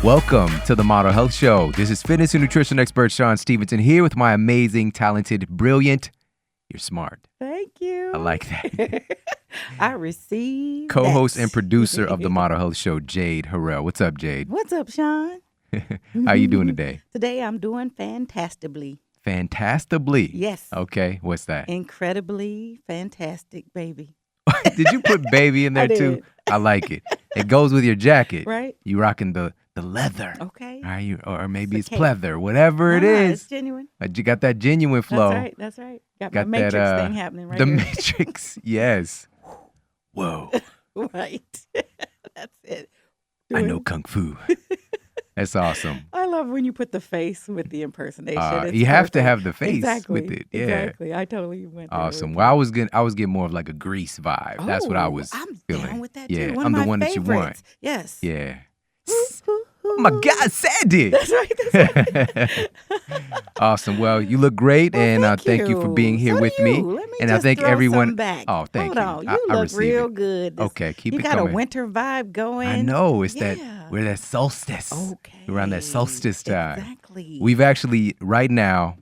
Welcome to the Model Health Show. This is fitness and nutrition expert Shawn Stevenson here with my amazing, talented, brilliant, you're smart. Thank you. I like that. I received Co-host that. and producer of the Model Health Show, Jade Harrell. What's up, Jade? What's up, Shawn? How you doing today? Today I'm doing fantastically. Fantastably? Yes. Okay, what's that? Incredibly fantastic, baby. Did you put baby in there too? I like it. It goes with your jacket. Right. You rocking the leather. Okay. All right, or maybe it's cake. pleather, whatever it is. It's genuine. You got that genuine flow. That's right. Got my Matrix thing happening right the here. Matrix, yes. Whoa. Right. That's it. I know Kung Fu. That's awesome. I love when you put the face with the impersonation. You have to have the face exactly, with it. Yeah. Exactly. I totally went there. Awesome. Well, I was getting more of like a Grease vibe. That's what I was feeling. I'm down with that yeah, too. I'm the one that you want. Yes. Yeah. Oh my God, Sandy. That's right. Awesome. Well, you look great, and thank you for being here with me. Let me and just I think throw everyone. some back. Oh, thank Hold you. on. You I look receive real it. good. Okay, keep it coming. You got coming. a winter vibe going. I know. It's yeah. that we're that solstice. Okay. We're on that solstice time. Exactly. We've actually right now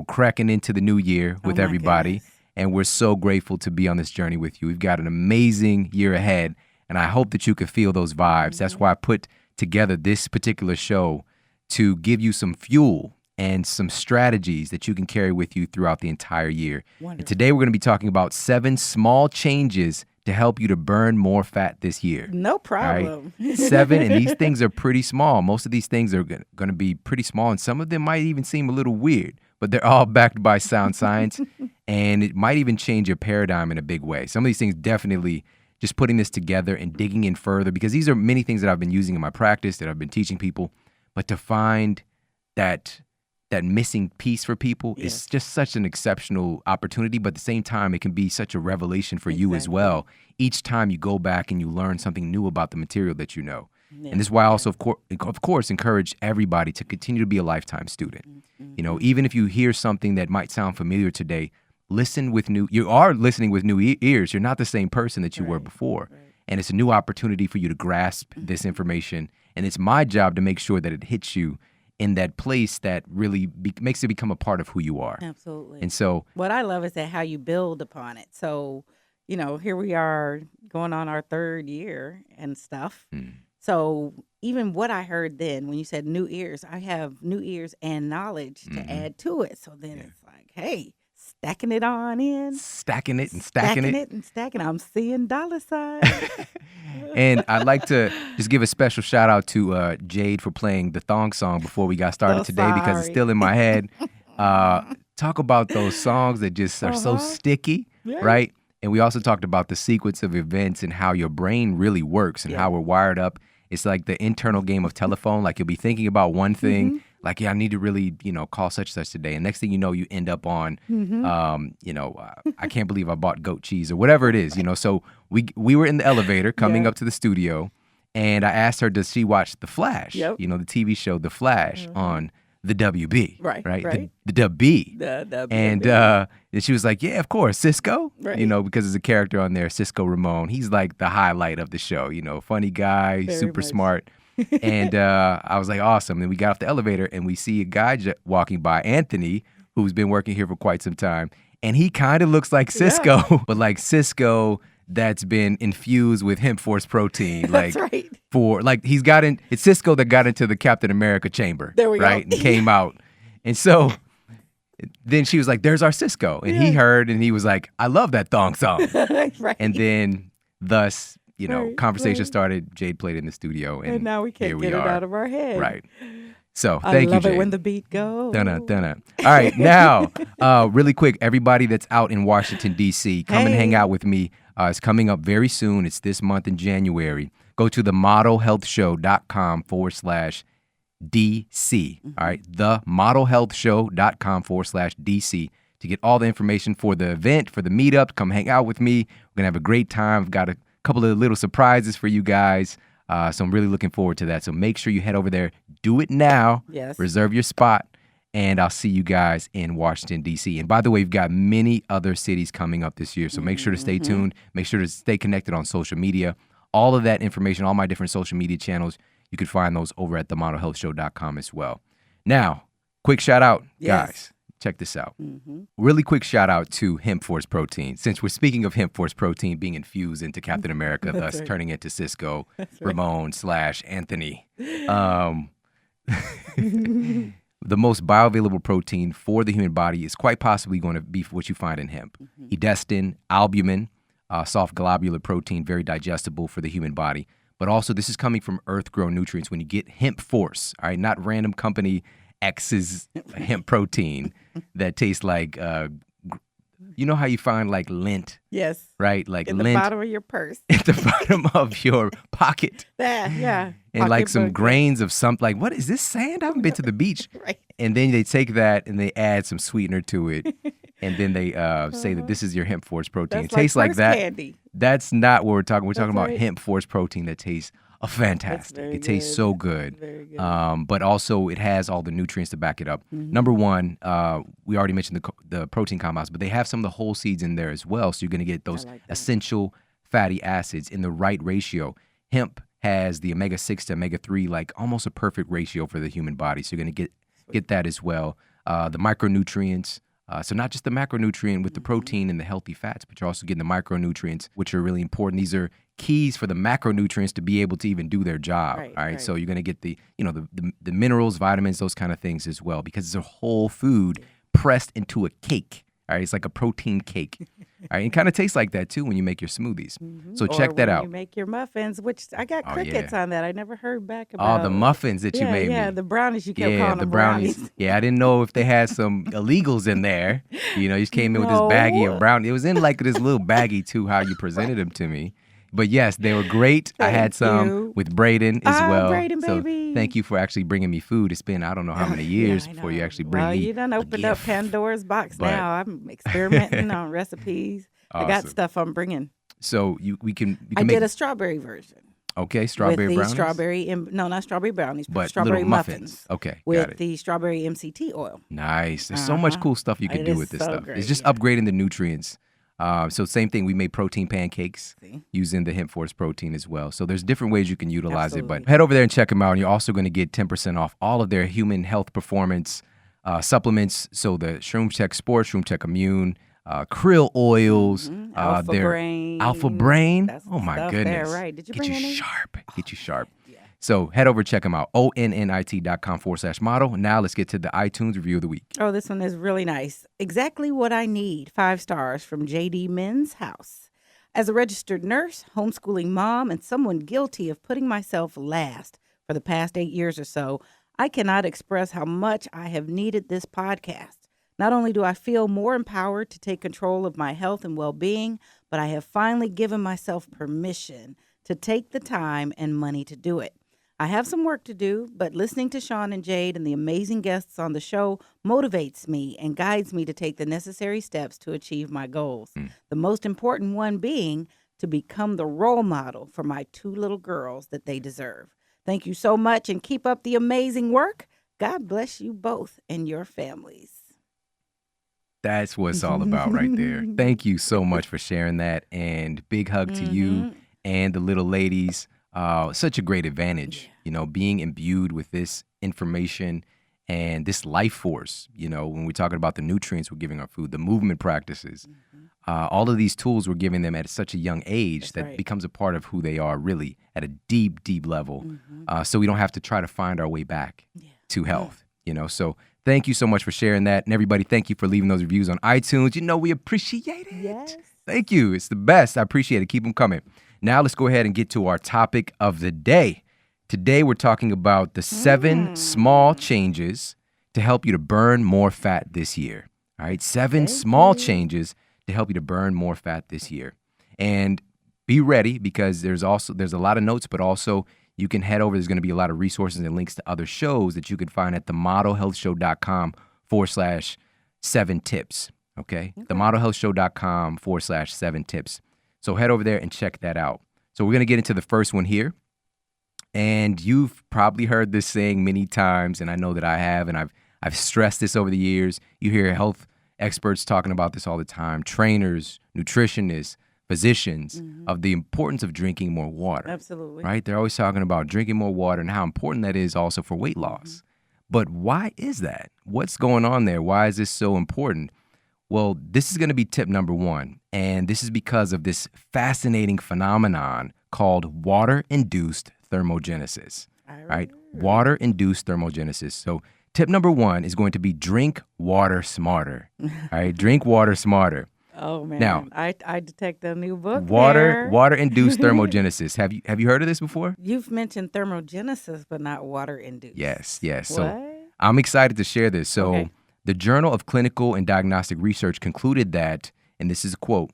cracking into the new year with my everybody. goodness. And we're so grateful to be on this journey with you. We've got an amazing year ahead, and I hope that you can feel those vibes. That's why I put together this particular show to give you some fuel and some strategies that you can carry with you throughout the entire year. Wonderful. And today we're going to be talking about 7 small changes to help you to burn more fat this year. No problem. Right? 7, and these things are pretty small. Most of these things are going to be pretty small, and some of them might even seem a little weird, but they're all backed by sound science, and it might even change your paradigm in a big way. Some of these things definitely, just putting this together and digging in further, because these are many things that I've been using in my practice, that I've been teaching people, but to find that missing piece for people is just such an exceptional opportunity, but at the same time, it can be such a revelation for you as well. Each time you go back and you learn something new about the material that you know. Yeah. And this is why I also, of course, encourage everybody to continue to be a lifetime student. Mm-hmm. You know, even if you hear something that might sound familiar today, you are listening with new ears. You're not the same person that you were before. Right. And it's a new opportunity for you to grasp this information. And it's my job to make sure that it hits you in that place that really makes it become a part of who you are. Absolutely. And so what I love is that how you build upon it. So, you know, here we are going on our 3rd year and stuff. So even what I heard then when you said new ears, I have new ears and knowledge to add to it. So then it's like, hey, stacking it on in. Stacking it and stacking it. And stacking. I'm seeing dollar signs. And I'd like to just give a special shout out to Jade for playing the thong song before we got started today, because it's still in my head. Talk about those songs that just are so sticky, right? And we also talked about the sequence of events and how your brain really works and how we're wired up. It's like the internal game of telephone. Like you'll be thinking about one thing, like, yeah, I need to really, call such today. And next thing you know, you end up on, I can't believe I bought goat cheese or whatever it is, So we were in the elevator coming up to the studio, and I asked her, does she watch The Flash? The TV show The Flash on the WB, right? The WB. The WB. And she was like, yeah, of course, Cisco, because there's a character on there, Cisco Ramon. He's like the highlight of the show, funny guy, super smart. And I was like, awesome. And we got off the elevator, and we see a guy walking by, Anthony, who's been working here for quite some time. And he kind of looks like Cisco, but like Cisco that's been infused with hemp force protein. Like, it's Cisco that got into the Captain America chamber. There we go. And came out. And so then she was like, there's our Cisco. And he heard, and he was like, I love that thong song. And then thus, conversation started. Jade played in the studio. And now we can't get it out of our head. Right. So thank you, Jade. I love it when the beat goes. Dun-na. All right, now, really quick, everybody that's out in Washington, D.C., come and hang out with me. It's coming up very soon. It's this month in January. Go to themodelhealthshow.com/DC. All right, themodelhealthshow.com/DC to get all the information for the event, for the meetup. Come hang out with me. We're going to have a great time. I've got a couple of little surprises for you guys. So I'm really looking forward to that. So make sure you head over there. Do it now. Yes. Reserve your spot. And I'll see you guys in Washington, D.C. And by the way, we've got many other cities coming up this year. So make sure to stay tuned. Make sure to stay connected on social media. All of that information, all my different social media channels, You can find those over at themodelhealthshow.com as well. Now, quick shout out, guys. Check this out. Really quick shout out to Hemp Force Protein. Since we're speaking of Hemp Force Protein being infused into Captain America, thus turning into Cisco, Ramon / Anthony. The most bioavailable protein for the human body is quite possibly going to be what you find in hemp. Edestin, albumin, soft globular protein, very digestible for the human body. But also this is coming from earth-grown nutrients. When you get Hemp Force, all right, not random company X's hemp protein that tastes like, you know how you find like lint? Yes. Right? Like in lint. the bottom of your purse. At the bottom of your pocket. Yeah. And like some grains of something. Like, what is this sand? I haven't been to the beach. Right. And then they take that and they add some sweetener to it. And then they say that this is your Hemp Force protein. That's it tastes like that. Candy. That's not what we're talking. We're talking about right. Hemp Force protein that tastes fantastic. It tastes so good. Very good. But also it has all the nutrients to back it up. Number one, we already mentioned the protein compounds, but they have some of the whole seeds in there as well. So you're going to get those essential fatty acids in the right ratio. Hemp has the omega-6 to omega-3, like almost a perfect ratio for the human body. So you're going to get that as well. The micronutrients. So not just the macronutrient with the protein and the healthy fats, but you're also getting the micronutrients, which are really important. These are keys for the macronutrients to be able to even do their job. All right. So you're going to get the minerals, vitamins, those kind of things as well, because it's a whole food pressed into a cake. All right. It's like a protein cake. All right. It kind of tastes like that too when you make your smoothies. So check that out. You make your muffins, which I got crickets on that. I never heard back about. Oh, the muffins that you made me. Yeah, the brownies you kept calling them brownies. Yeah, I didn't know if they had some illegals in there. You just came in with this baggie of brownies. It was in like this little baggie too, how you presented them to me. But yes, they were great. I had some with Braden as well. Braden, baby. So thank you for actually bringing me food. It's been I don't know how many years before you actually bring me. Well, you done opened up Pandora's box now. I'm experimenting on recipes. Awesome. I got stuff I'm bringing. So we can I did a strawberry version. Okay, strawberry brownies? Not strawberry brownies, but strawberry muffins. Okay, with the strawberry MCT oil. Nice. There's so much cool stuff you can do with this stuff. Great, it's just upgrading the nutrients. So same thing, we made protein pancakes using the Hemp Force protein as well. So there's different ways you can utilize it. But head over there and check them out. And you're also going to get 10% off all of their human health performance supplements. So the Shroom Tech Sports, Shroom Tech Immune, krill oils, Alpha Brain. Oh my goodness. There, right. Did you get bring you any? sharp. Get you sharp. So head over, check them out. onnit.com/model. Now let's get to the iTunes review of the week. Oh, this one is really nice. Exactly what I need. 5 stars from JD Men's House. As a registered nurse, homeschooling mom, and someone guilty of putting myself last for the past 8 years or so, I cannot express how much I have needed this podcast. Not only do I feel more empowered to take control of my health and well-being, but I have finally given myself permission to take the time and money to do it. I have some work to do, but listening to Shawn and Jade and the amazing guests on the show motivates me and guides me to take the necessary steps to achieve my goals. The most important one being to become the role model for my 2 little girls that they deserve. Thank you so much and keep up the amazing work. God bless you both and your families. That's what it's all about right there. Thank you so much for sharing that, and big hug to you and the little ladies. Such a great advantage, being imbued with this information and this life force, when we're talking about the nutrients we're giving our food, the movement practices, all of these tools we're giving them at such a young age becomes a part of who they are really at a deep, deep level. So we don't have to try to find our way back to health, So thank you so much for sharing that. And everybody, thank you for leaving those reviews on iTunes. We appreciate it. Yes. Thank you. It's the best. I appreciate it. Keep them coming. Now let's go ahead and get to our topic of the day. Today we're talking about the 7 small changes to help you to burn more fat this year. All right, 7 small changes to help you to burn more fat this year. And be ready because there's a lot of notes, but also you can head over. There's going to be a lot of resources and links to other shows that you can find at themodelhealthshow.com/7 tips. Okay? Themodelhealthshow.com/7 tips. So head over there and check that out. So we're going to get into the first one here. And you've probably heard this saying many times, and I know that I have, and I've stressed this over the years. You hear health experts talking about this all the time. Trainers, nutritionists, physicians of the importance of drinking more water. Absolutely. Right? They're always talking about drinking more water and how important that is also for weight loss. But why is that? What's going on there? Why is this so important? Well, this is going to be tip number one. And this is because of this fascinating phenomenon called water-induced thermogenesis. Right? Water-induced thermogenesis. So tip number one is going to be drink water smarter. All right? Drink water smarter. Oh man! Now, I detect a new book. Water-induced thermogenesis. Have you heard of this before? You've mentioned thermogenesis, but not water-induced. Yes. What? So I'm excited to share this. So the Journal of Clinical and Diagnostic Research concluded that, and this is a quote,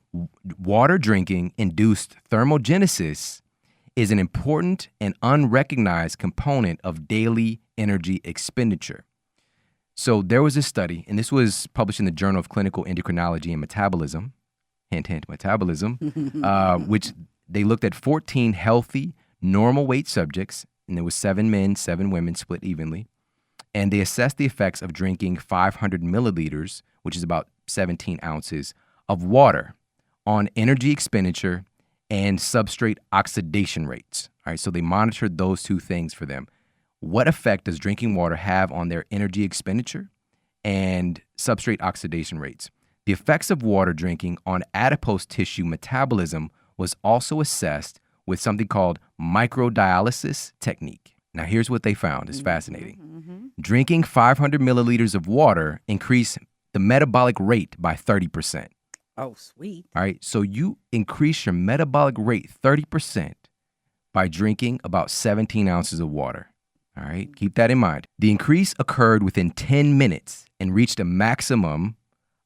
water drinking induced thermogenesis is an important and unrecognized component of daily energy expenditure. So there was a study, and this was published in the Journal of Clinical Endocrinology and Metabolism, hint, hint, metabolism, which they looked at 14 healthy, normal weight subjects, and there was 7 men, 7 women split evenly. And they assessed the effects of drinking 500 milliliters, which is about 17 ounces, of water on energy expenditure and substrate oxidation rates. All right, so they monitored those two things for them. What effect does drinking water have on their energy expenditure and substrate oxidation rates? The effects of water drinking on adipose tissue metabolism was also assessed with something called microdialysis technique. Now, here's what they found. It's fascinating. Drinking 500 milliliters of water increased the metabolic rate by 30%. Oh, sweet. All right, so you increase your metabolic rate 30% by drinking about 17 ounces of water. All right, keep that in mind. The increase occurred within 10 minutes and reached a maximum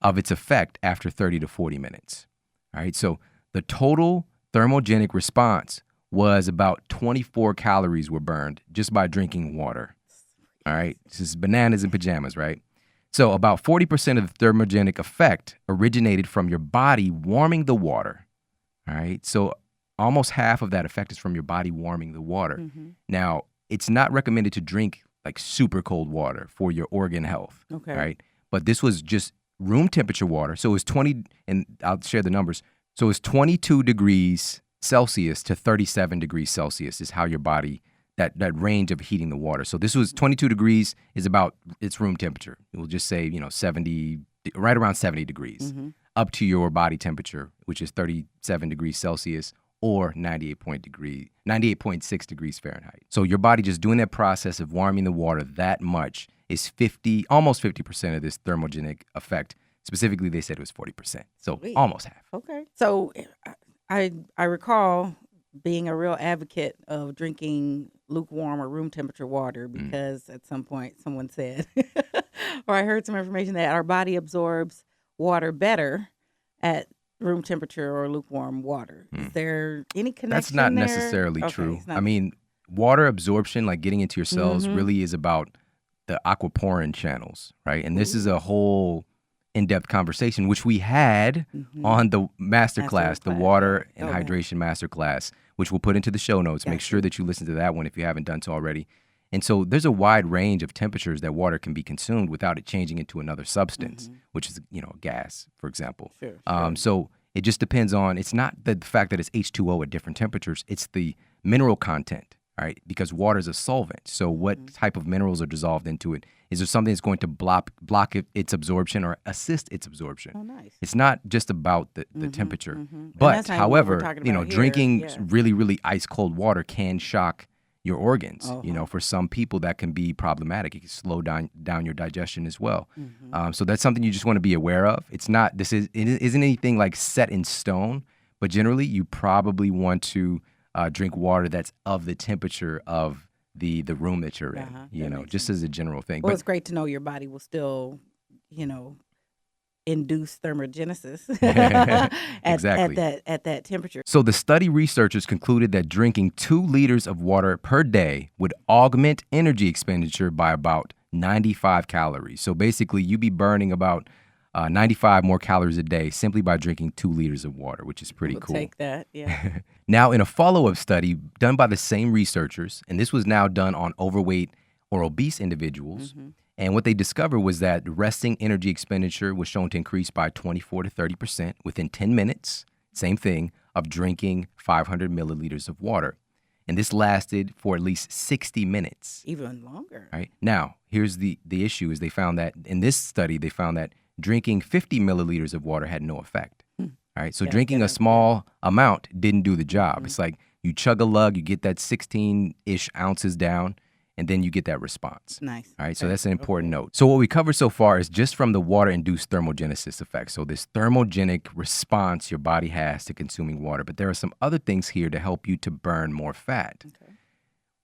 of its effect after 30 to 40 minutes. All right, so the total thermogenic response was about 24 calories were burned just by drinking water. All right, this is bananas in pajamas, right? So about 40% of the thermogenic effect originated from your body warming the water. All right, so almost half of that effect is from your body warming the water. Now, it's not recommended to drink like super cold water for your organ health. Okay. Right. But this was just room temperature water. So it was 20, and I'll share the numbers. So it was 22 degrees Celsius to 37 degrees Celsius is how your body, that range of heating the water. So this was 22 degrees is about its room temperature. We'll just say, 70, right around 70 degrees up to your body temperature, which is 37 degrees Celsius or 98.6 degrees Fahrenheit. So your body just doing that process of warming the water that much is almost 50% of this thermogenic effect. Specifically, they said it was 40%. So almost half. Okay. So I recall being a real advocate of drinking lukewarm or room temperature water because at some point someone said, or I heard some information that our body absorbs water better at room temperature or lukewarm water. Is there any connection? That's not necessarily true. I mean, water absorption, like getting into your cells, really is about the aquaporin channels, right? And this is a whole in-depth conversation, which we had on the masterclass, the water and hydration masterclass, which we'll put into the show notes. Make sure that you listen to that one if you haven't done so already. And so there's a wide range of temperatures that water can be consumed without it changing into another substance, which is, gas, for example. Sure. So it just depends on, it's not the fact that it's H2O at different temperatures, it's the mineral content, right? Because water is a solvent. So what type of minerals are dissolved into it? Is there something that's going to block its absorption or assist its absorption? Oh, nice. It's not just about the temperature. But however, drinking really, really ice cold water can shock your organs. For some people that can be problematic. It can slow down your digestion as well. So that's something you just want to be aware of. It isn't anything like set in stone, but generally you probably want to drink water that's of the temperature of the room that you're in, just as a general thing. Well, it's great to know your body will still, induce thermogenesis at that temperature. So the study researchers concluded that drinking 2 liters of water per day would augment energy expenditure by about 95 calories. So basically, you'd be burning about 95 more calories a day simply by drinking 2 liters of water, which is pretty cool. Take that, yeah. Now, in a follow-up study done by the same researchers, and this was now done on overweight or obese individuals, and what they discovered was that resting energy expenditure was shown to increase by 24 to 30% within 10 minutes. Same thing, of drinking 500 milliliters of water. And this lasted for at least 60 minutes. Even longer. Right? Now, here's the issue is they found that in this study, they found that drinking 50 milliliters of water had no effect. All right. So drinking a small amount didn't do the job. It's like you chug a lug, you get that 16-ish ounces down, and then you get that response. Nice. All right. So that's an important note. So what we covered so far is just from the water-induced thermogenesis effect. So this thermogenic response your body has to consuming water. But there are some other things here to help you to burn more fat. Okay.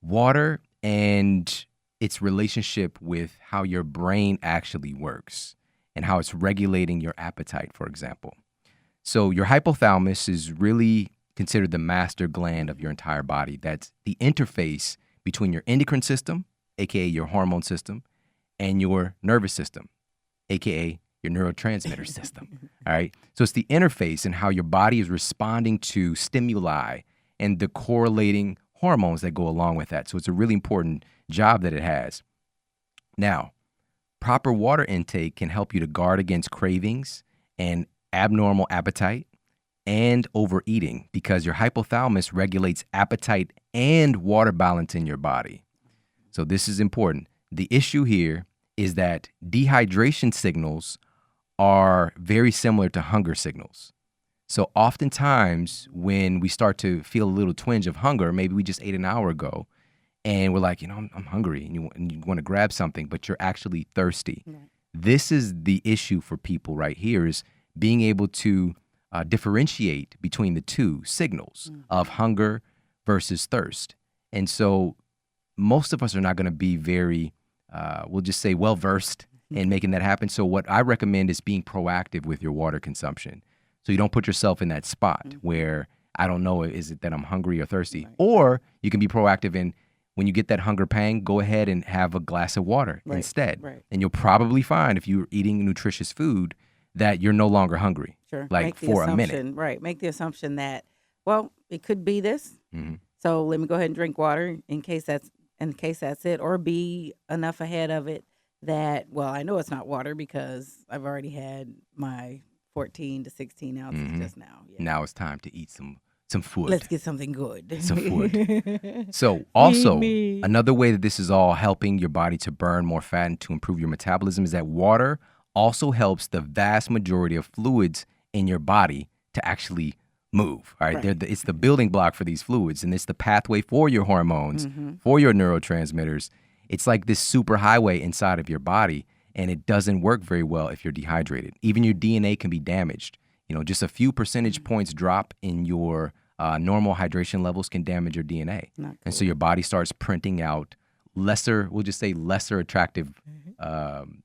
Water and its relationship with how your brain actually works and how it's regulating your appetite, for example. So your hypothalamus is really considered the master gland of your entire body. That's the interface between your endocrine system, aka your hormone system, and your nervous system, aka your neurotransmitter system. All right. So it's the interface and how your body is responding to stimuli and the correlating hormones that go along with that. So it's a really important job that it has. Now, proper water intake can help you to guard against cravings and abnormal appetite and overeating because your hypothalamus regulates appetite and water balance in your body. So this is important. The issue here is that dehydration signals are very similar to hunger signals. So oftentimes when we start to feel a little twinge of hunger, maybe we just ate an hour ago and we're like, I'm hungry and you want to grab something, but you're actually thirsty. Right. This is the issue for people right here is being able to differentiate between the two signals of hunger versus thirst. And so most of us are not going to be very, we'll just say well-versed in making that happen. So what I recommend is being proactive with your water consumption. So you don't put yourself in that spot where I don't know, is it that I'm hungry or thirsty? Right. Or you can be proactive in when you get that hunger pang, go ahead and have a glass of water instead. Right. And you'll probably find if you're eating nutritious food that you're no longer hungry. Sure. Like for a minute. Right. Make the assumption that, well, it could be this. So let me go ahead and drink water in case that's it, or be enough ahead of it that, well, I know it's not water because I've already had my 14 to 16 ounces just now. Yeah. Now it's time to eat some food. Let's get something good. Some food. So also, another way that this is all helping your body to burn more fat and to improve your metabolism is that water also helps the vast majority of fluids in your body to actually move. All right. It's the building block for these fluids, and it's the pathway for your hormones, for your neurotransmitters. It's like this super highway inside of your body, and it doesn't work very well if you're dehydrated. Even your DNA can be damaged. Just a few percentage points drop in your normal hydration levels can damage your DNA. Cool. And so your body starts printing out lesser attractive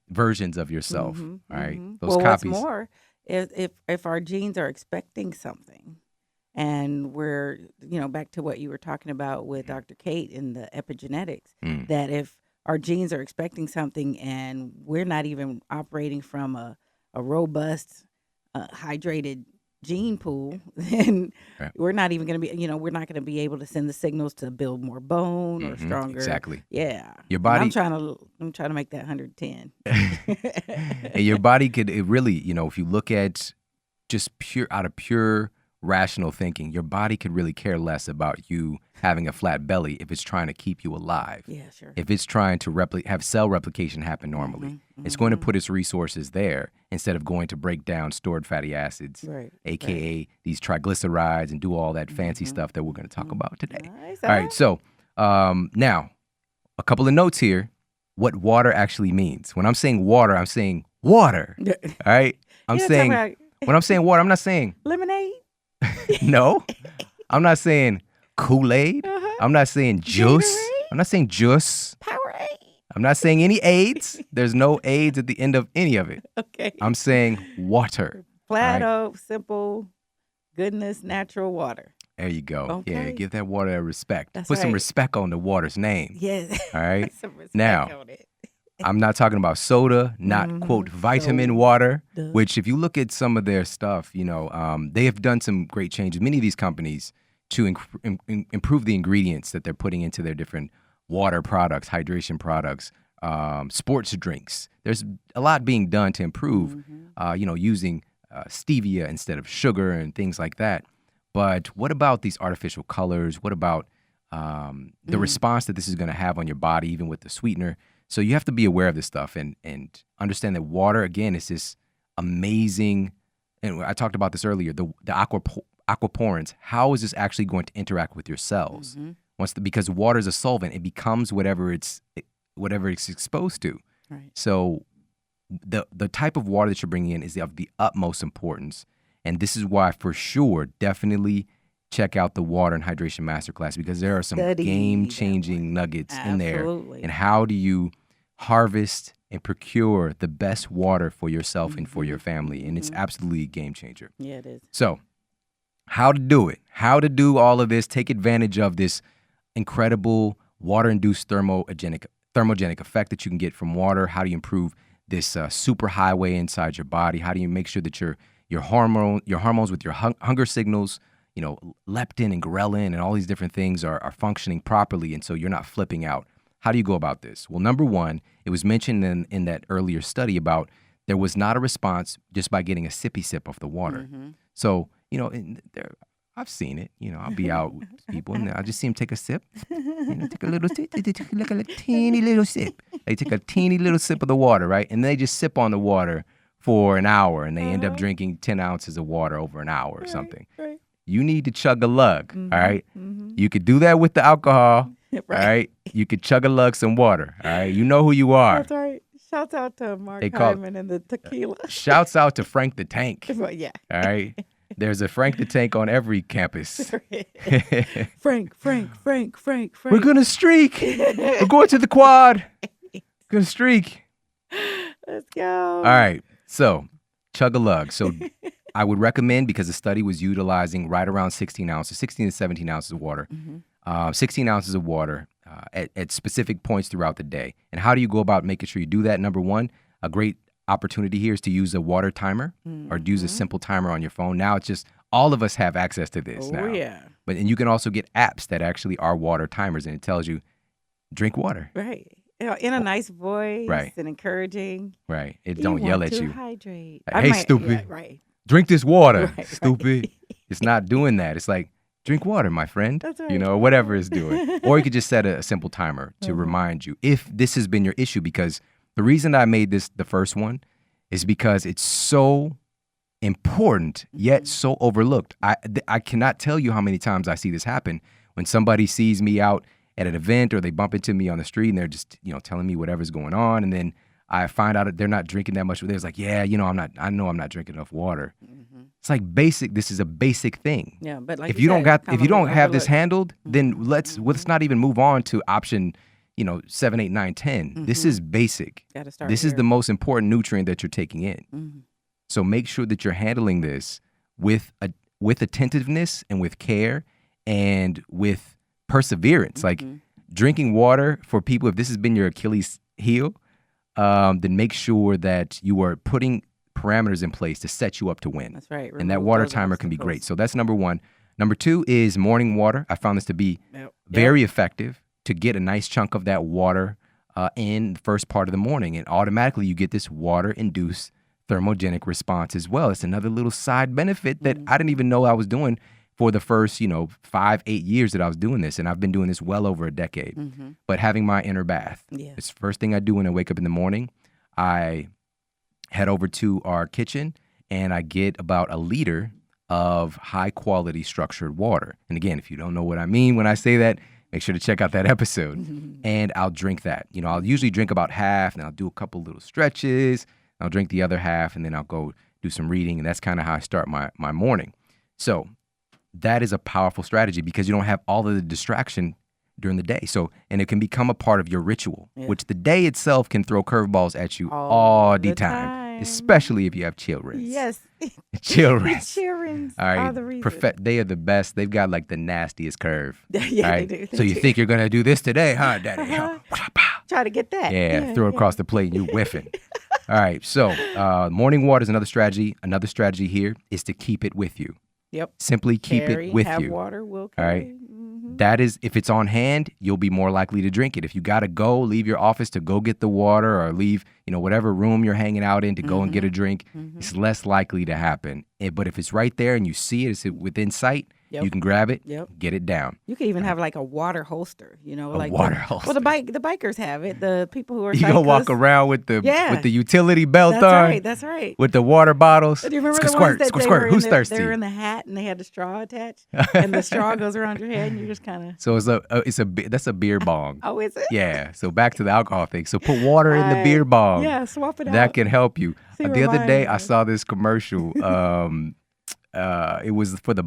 versions of yourself. All right. Those copies. What's more, if our genes are expecting something, and we're, back to what you were talking about with Dr. Kate in the epigenetics, that if our genes are expecting something and we're not even operating from a robust, hydrated gene pool, then we're not even going to be, we're not going to be able to send the signals to build more bone or stronger. Exactly. Yeah. Your body. I'm trying to make that 110. And your body could really, if you look at just out of pure rational thinking, your body could really care less about you having a flat belly if it's trying to keep you alive. Yeah, sure. If it's trying to have cell replication happen normally, it's going to put its resources there instead of going to break down stored fatty acids, aka these triglycerides, and do all that fancy stuff that we're going to talk about today. Nice. All right. So now, a couple of notes here. What water actually means. When I'm saying water, I'm saying water. All right. When I'm saying water, I'm not saying lemonade. No, I'm not saying Kool-Aid. I'm not saying juice. Gatorade? I'm not saying juice. Powerade. I'm not saying any aids. There's no aids at the end of any of it. Okay. I'm saying water. Flat out, simple, goodness, natural water. There you go. Okay. Yeah, give that water a respect. Put some respect on the water's name. Yes. All right. Some respect now, on it. I'm not talking about soda, not quote vitamin water, which if you look at some of their stuff, they have done some great changes. Many of these companies to improve the ingredients that they're putting into their different water products, hydration products, sports drinks. There's a lot being done to improve, using stevia instead of sugar and things like that. But what about these artificial colors? What about the response that this is going to have on your body, even with the sweetener? So you have to be aware of this stuff and understand that water, again, is this amazing, and I talked about this earlier, the aquaporins. How is this actually going to interact with your cells? Because water is a solvent, it becomes whatever it's exposed to. Right. So the type of water that you're bringing in is of the utmost importance. And this is why, for sure, definitely check out the Water and Hydration Masterclass, because there are some game-changing nuggets in there. And how do you harvest and procure the best water for yourself and for your family? And it's absolutely a game changer. Yeah, it is. So how to do it, how to do all of this, take advantage of this incredible water-induced thermogenic effect that you can get from water. How do you improve this superhighway inside your body? How do you make sure that your hormones with your hunger signals, leptin and ghrelin and all these different things are functioning properly, and so you're not flipping out? How do you go about this? Well, number one, it was mentioned in that earlier study about there was not a response just by getting a sippy sip of the water. So, I've seen it. I'll be out with people and I just see them take a sip. Take a little sip, like a teeny little sip. They take a teeny little sip of the water, right? And they just sip on the water for an hour, and they end up drinking 10 ounces of water over an hour or something. Right. You need to chug a lug, all right? You could do that with the alcohol, all right? You could chug a lug some water, all right? You know who you are. That's right. Shouts out to Mark Hyman and the tequila. Shouts out to Frank the Tank. Yeah. All right? There's a Frank the Tank on every campus. Frank. We're going to streak. We're going to the quad. Going to streak. Let's go. All right. So, chug a lug. So, I would recommend, because the study was utilizing right around 16 to 17 ounces of water, 16 ounces of water at specific points throughout the day. And how do you go about making sure you do that? Number one, a great opportunity here is to use a water timer or use a simple timer on your phone. Now it's just, all of us have access to this now. Yeah. And you can also get apps that actually are water timers, and it tells you, drink water. Right. In a nice voice, right, and encouraging. Right. It don't yell at you. Hydrate. Hey, stupid. Yeah, right. Drink this water, right, stupid. Right. It's not doing that. It's like, drink water, my friend. That's right. Or whatever it's doing. Or you could just set a simple timer to remind you if this has been your issue, because the reason I made this the first one is because it's so important, yet so overlooked. I cannot tell you how many times I see this happen when somebody sees me out at an event or they bump into me on the street and they're just, telling me whatever's going on. And then I find out that they're not drinking that much. They're like, yeah, I know I'm not drinking enough water. It's like basic. This is a basic thing. Yeah, but like if you don't have this handled, then let's not even move on to option 7, 8, 9, 10. This is basic. Gotta start this here. is the most important nutrient that you're taking in. So make sure that you're handling this with attentiveness and with care and with perseverance. Like drinking water for people, if this has been your Achilles heel, then make sure that you are putting parameters in place to set you up to win. That's right. And that water timer can be great. So that's number one. Number two is morning water. I found this to be very effective to get a nice chunk of that water in the first part of the morning. And automatically you get this water-induced thermogenic response as well. It's another little side benefit that I didn't even know I was doing for the first, 5, 8 years that I was doing this. And I've been doing this well over a decade. But having my inner bath. It's the first thing I do when I wake up in the morning. I head over to our kitchen and I get about a liter of high quality structured water. And again, if you don't know what I mean when I say that, make sure to check out that episode. And I'll drink that. I'll usually drink about half, and I'll do a couple little stretches. I'll drink the other half, and then I'll go do some reading. And that's kind of how I start my morning. So that is a powerful strategy because you don't have all of the distraction during the day. So, and it can become a part of your ritual, which the day itself can throw curveballs at you all the time, especially if you have children. Yes. Children. Children all right. are the reason. They are the best. They've got like the nastiest curve. Yeah, right? they do. So you think you're going to do this today, huh, Daddy? Try to get that. Yeah, throw it across the plate and you're whiffing. All right. So morning water is another strategy. Another strategy here is to keep it with you. Yep. Simply keep it with have you. Water will carry. All right. That is, if it's on hand, you'll be more likely to drink it. If you got to go, leave your office to go get the water, or leave, whatever room you're hanging out in to go and get a drink, it's less likely to happen. But if it's right there and you see it, it's within sight, Yep. You can grab it, Yep. get it down. You could even have like a water holster, like water holster. Well, the bikers have it. The people who are You gonna walk around with the utility belt That's on. Right. That's right. With the water bottles. Do you remember the squirt, ones that squirt. Who's thirsty? They were in the hat and they had the straw attached, and the straw goes around your head, and you just kind of. So that's a beer bong. Oh, is it? Yeah. So back to the alcohol thing. So put water in the beer bong. Yeah, swap it out. That can help you. See The other day I mine saw this commercial. It was for the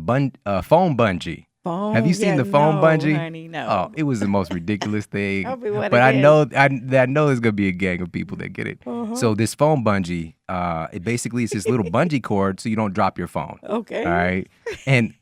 foam bungee. Have you seen the foam bungee? Honey, no. Oh, it was the most ridiculous thing. Tell me what But it I is. know there's gonna be a gang of people that get it. Uh-huh. So this foam bungee, it basically is this little bungee cord so you don't drop your phone. Okay. All right.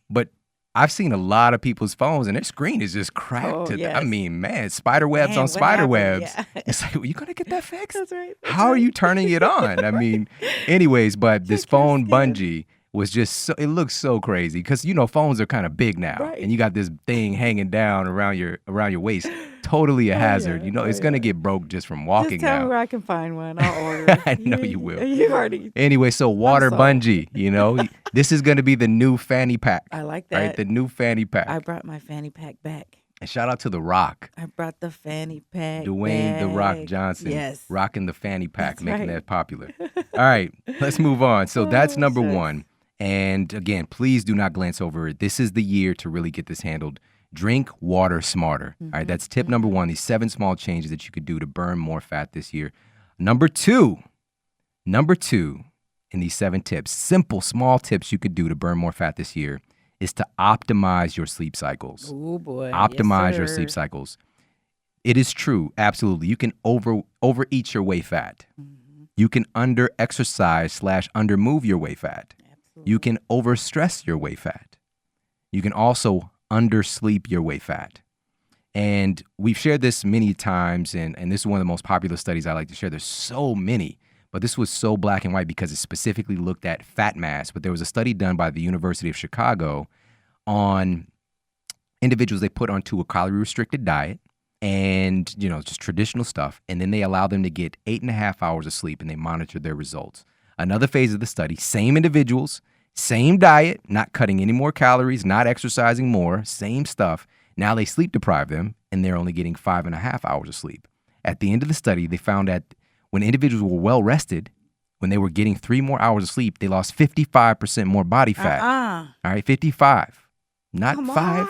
But I've seen a lot of people's phones and their screen is just cracked. Yes. I mean, man, spider webs on What spider happened? webs. Yeah. It's like, well, you gonna get that fixed? That's right. How are you turning it on? I mean, anyways, but this Check your phone skin. bungee was just it looks so crazy because phones are kind of big now, Right. and you got this thing hanging down around your waist. Totally a hazard. yeah. It's gonna get broke just from walking Just tell me now. where I can find one. I'll order it. I know you will. You already. Anyway, so water sold. bungee. This is gonna be the new fanny pack. I like that. Right, the new fanny pack. I brought my fanny pack back. And shout out to The Rock. I brought the fanny pack. Dwayne The Rock back. Johnson, Yes. rocking the fanny pack, That's making right. that popular. All right, let's move on. So that's number shucks. one. And again, please do not glance over it. This is the year to really get this handled. Drink water smarter. All right, that's tip number one. These 7 small changes that you could do to burn more fat this year. Number two in these 7 tips, simple, small tips you could do to burn more fat this year is to optimize your sleep cycles. Oh boy. Optimize Yes, your sir. sleep cycles. It is true, absolutely. You can overeat your way fat. You can under-exercise / under-move your way fat. Absolutely. You can overstress your way fat. You can also undersleep your way fat. And we've shared this many times, and this is one of the most popular studies I like to share. There's so many, but this was so black and white because it specifically looked at fat mass. But there was a study done by the University of Chicago on individuals they put onto a calorie-restricted diet and, just traditional stuff. And then they allowed them to get 8.5 hours of sleep, and they monitored their results. Another phase of the study, same individuals, same diet, not cutting any more calories, not exercising more, same stuff. Now they sleep deprive them, and they're only getting 5.5 hours of sleep. At the end of the study, they found that when individuals were well rested, when they were getting 3 more hours of sleep, they lost 55% more body fat. All right, 55, not Come 5,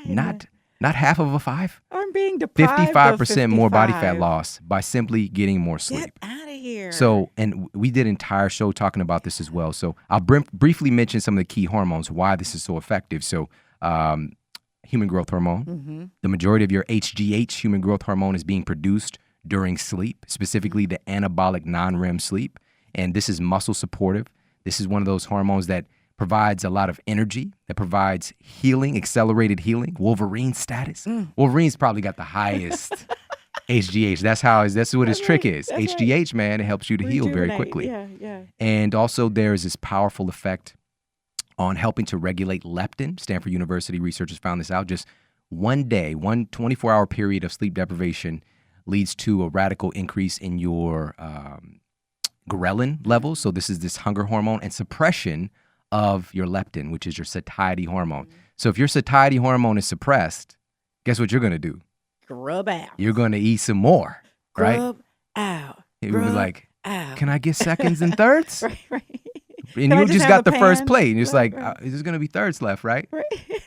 on. not half of a 5. I'm being deprived. 55% more body fat 55. loss by simply getting more sleep. Get out of here. So, and we did an entire show talking about this as well. So I'll briefly mention some of the key hormones, why this is so effective. So human growth hormone, the majority of your HGH, human growth hormone, is being produced during sleep, specifically the anabolic non-REM sleep. And this is muscle supportive. This is one of those hormones that provides a lot of energy, that provides healing, accelerated healing, Wolverine status. Wolverine's probably got the highest HGH. That's what his trick is. That's HGH, man, it helps you to heal very Rejuvenate. quickly. Yeah. And also there's this powerful effect on helping to regulate leptin. Stanford University researchers found this out. Just one 24-hour period of sleep deprivation leads to a radical increase in your ghrelin levels. So this is this hunger hormone, and suppression of your leptin, which is your satiety hormone. So if your satiety hormone is suppressed, guess what you're going to do? Grub out. You're going to eat some more, right? Grub out. It was Grub like, out. can I get seconds and thirds? Right. And I you just just have got a the first pan? plate, and you're just Right, like, right. there's going to be thirds left, right? Right.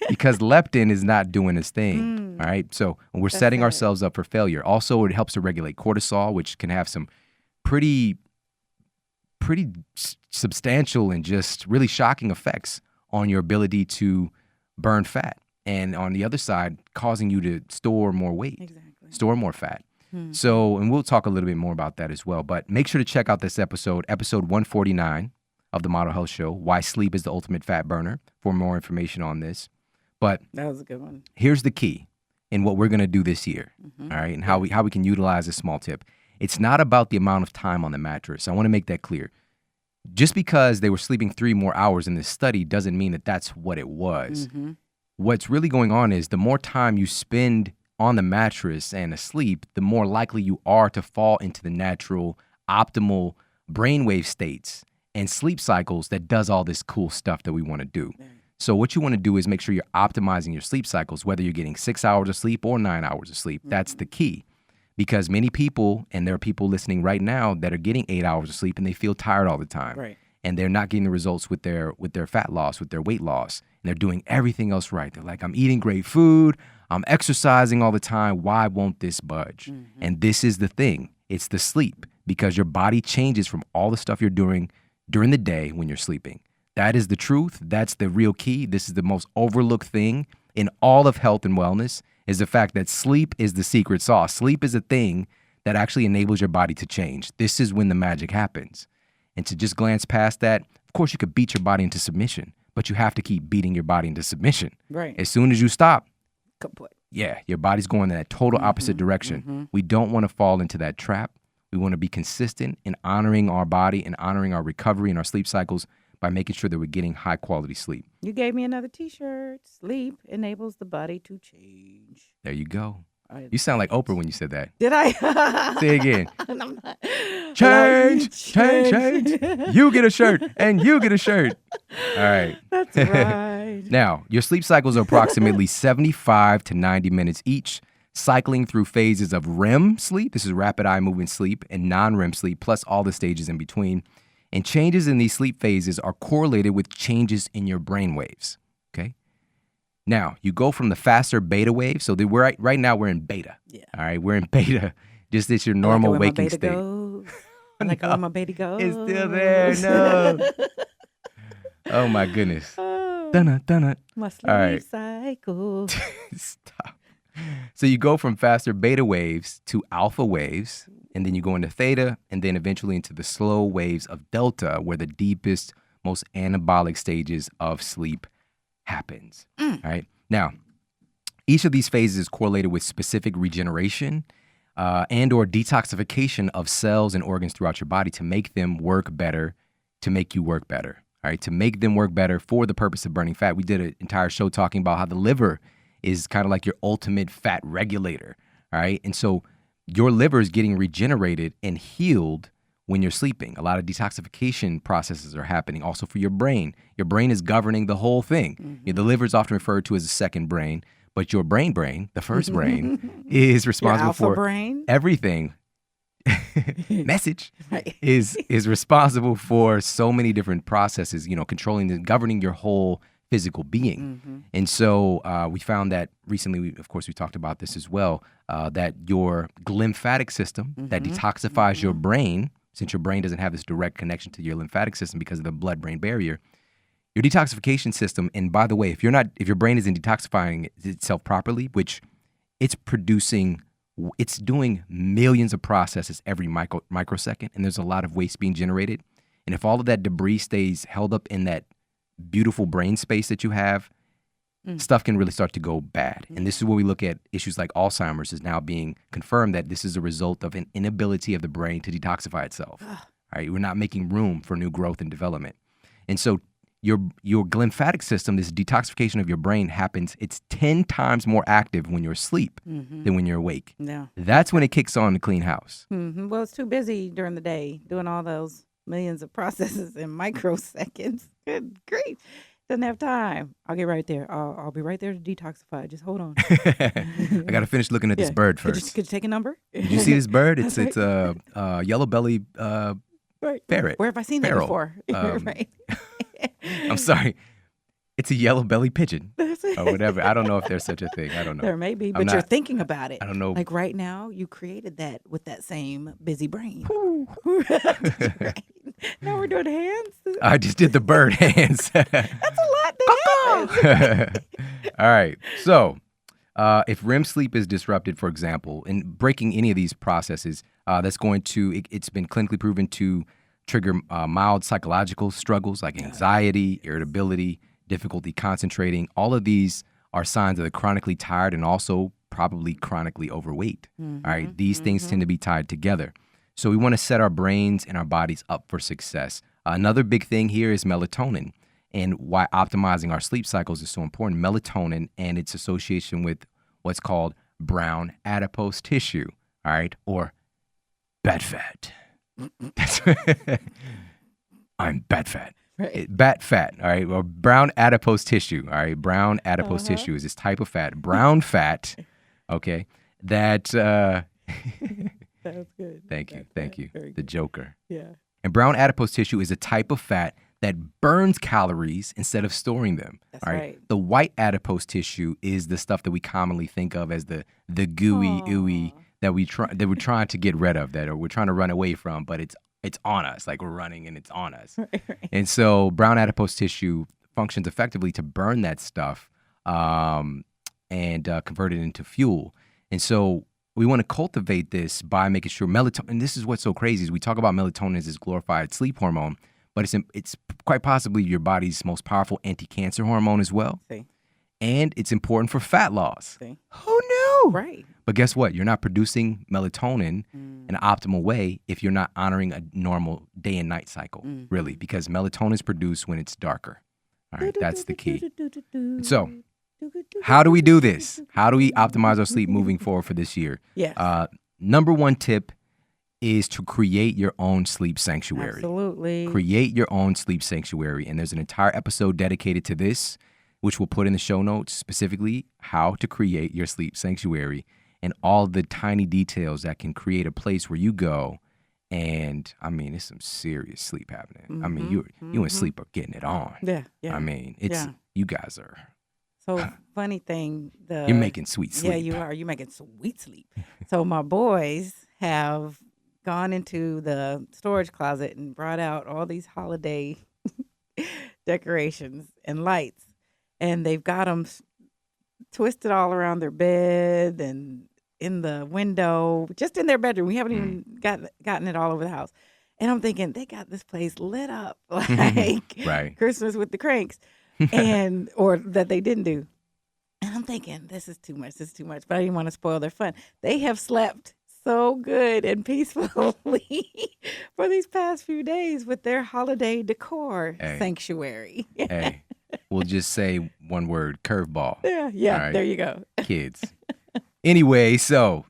Because leptin is not doing its thing, all right? So we're setting right. ourselves up for failure. Also, it helps to regulate cortisol, which can have some pretty substantial and just really shocking effects on your ability to burn fat. And on the other side, causing you to store more weight, Exactly. store more fat. So, and we'll talk a little bit more about that as well. But make sure to check out this episode 149 of the Model Health Show, Why Sleep is the Ultimate Fat Burner, for more information on this. But That was a good one. here's the key in what we're going to do this year, all right, and how we can utilize this small tip. It's not about the amount of time on the mattress. I want to make that clear. Just because they were sleeping 3 more hours in this study doesn't mean that that's what it was. What's really going on is the more time you spend on the mattress and asleep, the more likely you are to fall into the natural, optimal brainwave states and sleep cycles that does all this cool stuff that we want to do. So what you want to do is make sure you're optimizing your sleep cycles, whether you're getting 6 hours of sleep or 9 hours of sleep. That's the key. Because many people, and there are people listening right now that are getting 8 hours of sleep and they feel tired all the time. Right. And they're not getting the results with their fat loss, with their weight loss. And they're doing everything else right. They're like, I'm eating great food. I'm exercising all the time. Why won't this budge? And this is the thing. It's the sleep, because your body changes from all the stuff you're doing during the day when you're sleeping. That is the truth. That's the real key. This is the most overlooked thing in all of health and wellness, is the fact that sleep is the secret sauce. Sleep is a thing that actually enables your body to change. This is when the magic happens. And to just glance past that, of course, you could beat your body into submission, but you have to keep beating your body into submission. Right. As soon as you stop, Kaput. yeah, your body's going in that total opposite direction. We don't want to fall into that trap. We want to be consistent in honoring our body and honoring our recovery and our sleep cycles by making sure that we're getting high quality sleep. You gave me another T-shirt. Sleep enables the body to change. There you go. You sound like Oprah when you said that. Did I? Say again. I'm not. Change, change. You get a shirt and you get a shirt. All right. That's right. Now, your sleep cycles are approximately 75 to 90 minutes each, cycling through phases of REM sleep, this is rapid eye movement sleep, and non-REM sleep, plus all the stages in between. And changes in these sleep phases are correlated with changes in your brain waves, okay? Now, you go from the faster beta wave, so we're right now we're in beta. Yeah. All right, we're in beta. Just it's your normal waking state. I like where my beta goes. It's still there. No. Oh my goodness. Dunna, dunna. My sleep All right. cycle. Stop. So you go from faster beta waves to alpha waves, and then you go into theta, and then eventually into the slow waves of delta, where the deepest, most anabolic stages of sleep happens. All right. Now, each of these phases is correlated with specific regeneration and or detoxification of cells and organs throughout your body to make them work better, to make you work better. All right. To make them work better for the purpose of burning fat. We did an entire show talking about how the liver is kind of like your ultimate fat regulator. All right. And so your liver is getting regenerated and healed when you're sleeping. A lot of detoxification processes are happening also for your brain. Your brain is governing the whole thing. The liver is often referred to as a second brain, but your brain, the first brain, is responsible for brain? Everything. Message Right. is responsible for so many different processes, controlling and governing your whole physical being. And so we found that recently, of course, we talked about this as well, that your glymphatic system that detoxifies your brain, since your brain doesn't have this direct connection to your lymphatic system because of the blood-brain barrier, your detoxification system, and by the way, if your brain isn't detoxifying itself properly, which it's doing millions of processes every microsecond, and there's a lot of waste being generated. And if all of that debris stays held up in that beautiful brain space that you have, stuff can really start to go bad. And this is where we look at issues like Alzheimer's is now being confirmed that this is a result of an inability of the brain to detoxify itself. Right? We're not making room for new growth and development. And so your glymphatic system, this detoxification of your brain happens, it's 10 times more active when you're asleep than when you're awake. Yeah. That's when it kicks on to clean house. Well, it's too busy during the day doing all those millions of processes in microseconds. Good grief. Doesn't have time. I'll get right there. I'll be right there to detoxify. Just hold on. I got to finish looking at this bird first. Could you take a number? Did you see this bird? It's a yellow belly ferret. Where have I seen that before? Right. I'm sorry. It's a yellow belly pigeon That's it. or whatever. I don't know if there's such a thing. I don't know. There may be, but you're thinking about it. I don't know. Like right now, you created that with that same busy brain. Right. Now we're doing hands. I just did the bird hands. That's a lot to happen. All right. So if REM sleep is disrupted, for example, in breaking any of these processes, that's going to, it's been clinically proven to trigger mild psychological struggles like anxiety, irritability, difficulty concentrating. All of these are signs of the chronically tired and also probably chronically overweight. All right. These things tend to be tied together. So we want to set our brains and our bodies up for success. Another big thing here is melatonin, and why optimizing our sleep cycles is so important. Melatonin and its association with what's called brown adipose tissue, all right, or bad fat. I'm bad fat. Bat fat, all right, or brown adipose tissue, all right. Brown adipose tissue is this type of fat, brown fat, okay, that That's good. thank you. The Good. Joker. Yeah. And brown adipose tissue is a type of fat that burns calories instead of storing them. That's all right. The white adipose tissue is the stuff that we commonly think of as the gooey, ooey that we're trying to get rid of, or we're trying to run away from, but it's on us, like we're running and it's on us. Right. And so brown adipose tissue functions effectively to burn that stuff and convert it into fuel. And so we want to cultivate this by making sure melatonin, and this is what's so crazy, is we talk about melatonin as this glorified sleep hormone, but it's quite possibly your body's most powerful anti-cancer hormone as well. See. And it's important for fat loss. See. Who knew? Right. But guess what? You're not producing melatonin in an optimal way if you're not honoring a normal day and night cycle, really, because melatonin is produced when it's darker. All right, that's the key. So, how do we do this? How do we optimize our sleep moving forward for this year? Yes. Number one tip is to create your own sleep sanctuary. Absolutely. Create your own sleep sanctuary. And there's an entire episode dedicated to this, which we'll put in the show notes, specifically how to create your sleep sanctuary and all the tiny details that can create a place where you go. And I mean, it's some serious sleep happening. I mean, you and sleep are getting it on. Yeah. I mean, you guys are. So funny thing, you're making sweet sleep. Yeah, you are. You're making sweet sleep. So my boys have gone into the storage closet and brought out all these holiday decorations and lights, and they've got them twisted all around their bed and in the window, just in their bedroom. We haven't even gotten it all over the house. And I'm thinking, they got this place lit up like Christmas with the Cranks, or that they didn't do. And I'm thinking, this is too much, but I didn't want to spoil their fun. They have slept so good and peacefully for these past few days with their holiday decor sanctuary. Hey, we'll just say one word, curveball. Yeah, right. There you go. Kids. Anyway, so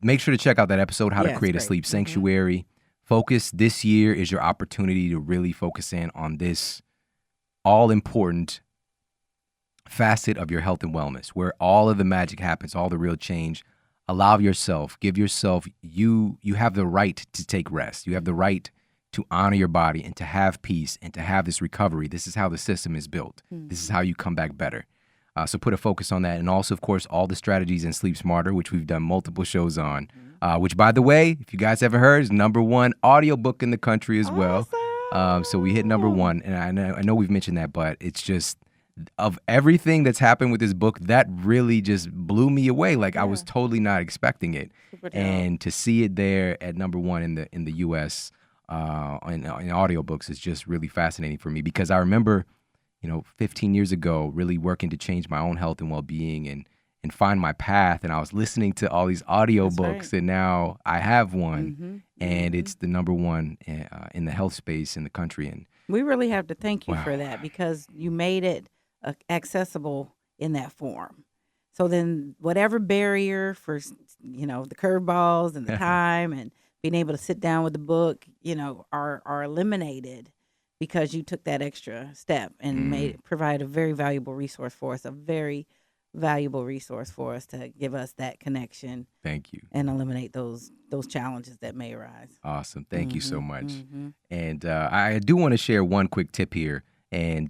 make sure to check out that episode, How to Create a Sleep Sanctuary. Focus this year is your opportunity to really focus in on this all-important facet of your health and wellness, where all of the magic happens, all the real change. Allow yourself, give yourself, you have the right to take rest. You have the right to honor your body and to have peace and to have this recovery. This is how the system is built. This is how you come back better. So put a focus on that. And also, of course, all the strategies in Sleep Smarter, which we've done multiple shows on, which, by the way, if you guys haven't heard, is #1 audiobook in the country as well. So we hit #1. And I know we've mentioned that, but it's just, of everything that's happened with this book, that really just blew me away. Like I was totally not expecting it. And to see it there at #1 in the US in audiobooks is just really fascinating for me, because I remember, 15 years ago, really working to change my own health and well-being and find my path. And I was listening to all these audiobooks, and now I have one, and it's the #1 in the health space in the country. And we really have to thank you for that, because you made it accessible in that form. So then whatever barrier for, the curveballs and the time and being able to sit down with the book, are eliminated, because you took that extra step and provide a very valuable resource for us, to give us that connection. Thank you. And eliminate those challenges that may arise. Awesome. Thank you so much. And I do want to share one quick tip here. And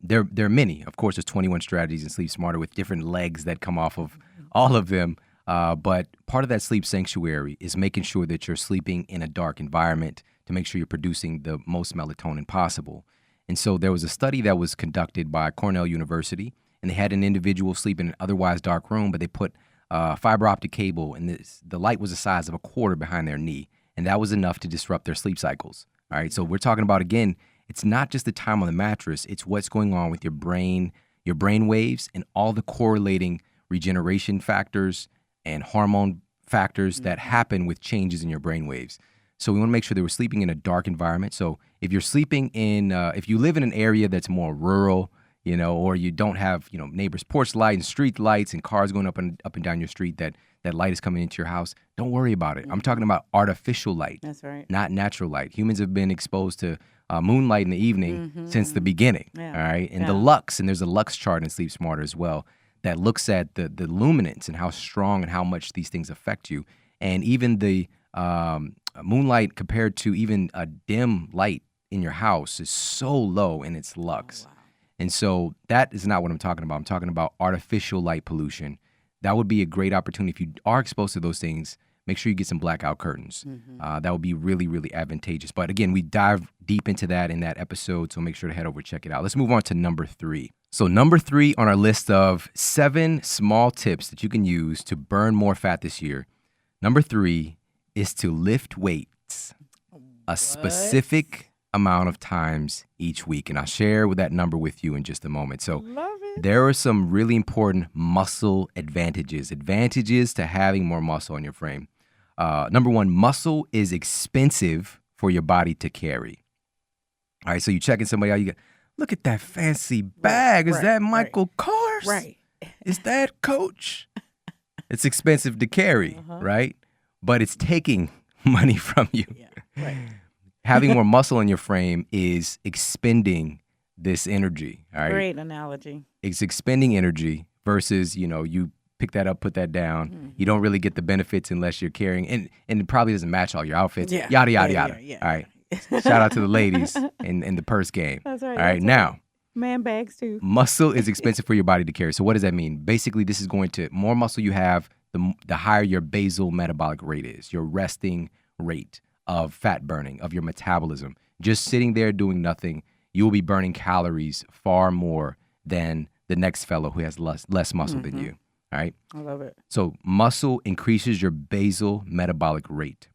there are many. Of course, there's 21 strategies in Sleep Smarter with different legs that come off of all of them. But part of that sleep sanctuary is making sure that you're sleeping in a dark environment to make sure you're producing the most melatonin possible. And so there was a study that was conducted by Cornell University, and they had an individual sleep in an otherwise dark room, but they put fiber optic cable, and the light was the size of a quarter behind their knee, and that was enough to disrupt their sleep cycles. All right, so we're talking about, again, it's not just the time on the mattress, it's what's going on with your brain waves, and all the correlating regeneration factors and hormone factors that happen with changes in your brain waves. So we want to make sure that we're sleeping in a dark environment. So if you're sleeping in, if you live in an area that's more rural, or you don't have, neighbor's porch light and street lights and cars going up and down your street, that light is coming into your house, don't worry about it. I'm talking about artificial light. That's right. Not natural light. Humans have been exposed to moonlight in the evening since the beginning. Yeah. All right. And Yeah. the Lux, and there's a Lux chart in Sleep Smarter as well that looks at the luminance and how strong and how much these things affect you. And even the moonlight compared to even a dim light in your house is so low in its Lux. Oh, wow. And so that is not what I'm talking about. I'm talking about artificial light pollution. That would be a great opportunity. If you are exposed to those things, make sure you get some blackout curtains. That would be really, really advantageous. But again, we dive deep into that in that episode, so make sure to head over and check it out. Let's move on to number 3. So number 3 on our list of 7 small tips that you can use to burn more fat this year. Number 3 is to lift weights a specific amount of times each week. And I'll share with that number with you in just a moment. So there are some really important muscle advantages to having more muscle in your frame. Number 1, muscle is expensive for your body to carry. All right, so you're checking somebody out, you go, look at that fancy bag. Is that Michael Kors? Right. Is that Coach? It's expensive to carry, right? But it's taking money from you. Yeah, right. Having more muscle in your frame is expending this energy. All right. Great analogy. It's expending energy versus, you pick that up, put that down. You don't really get the benefits unless you're carrying, and it probably doesn't match all your outfits. Yeah. Yada, yada, yada. Yeah. All right. Shout out to the ladies in the purse game. That's right. All right. Now, man bags too. muscle is expensive for your body to carry. So what does that mean? Basically, this is going to, more muscle you have, the higher your basal metabolic rate is, your resting rate of fat burning, of your metabolism. Just sitting there doing nothing, you will be burning calories far more than the next fellow who has less muscle than you. All right. I love it. So muscle increases your basal metabolic rate.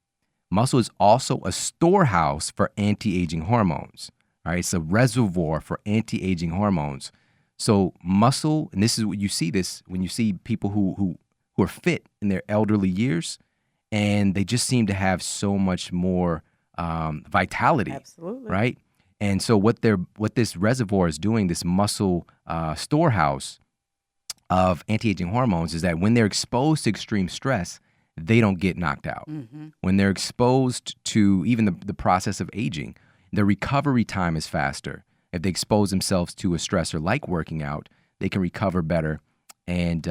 Muscle is also a storehouse for anti-aging hormones. All right. It's a reservoir for anti-aging hormones. So muscle, and this is what you see this when you see people who are fit in their elderly years, and they just seem to have so much more vitality. Absolutely. Right. And so what this reservoir is doing, this muscle storehouse of anti-aging hormones, is that when they're exposed to extreme stress, they don't get knocked out. When they're exposed to even the process of aging, the recovery time is faster. If they expose themselves to a stressor like working out, they can recover better. And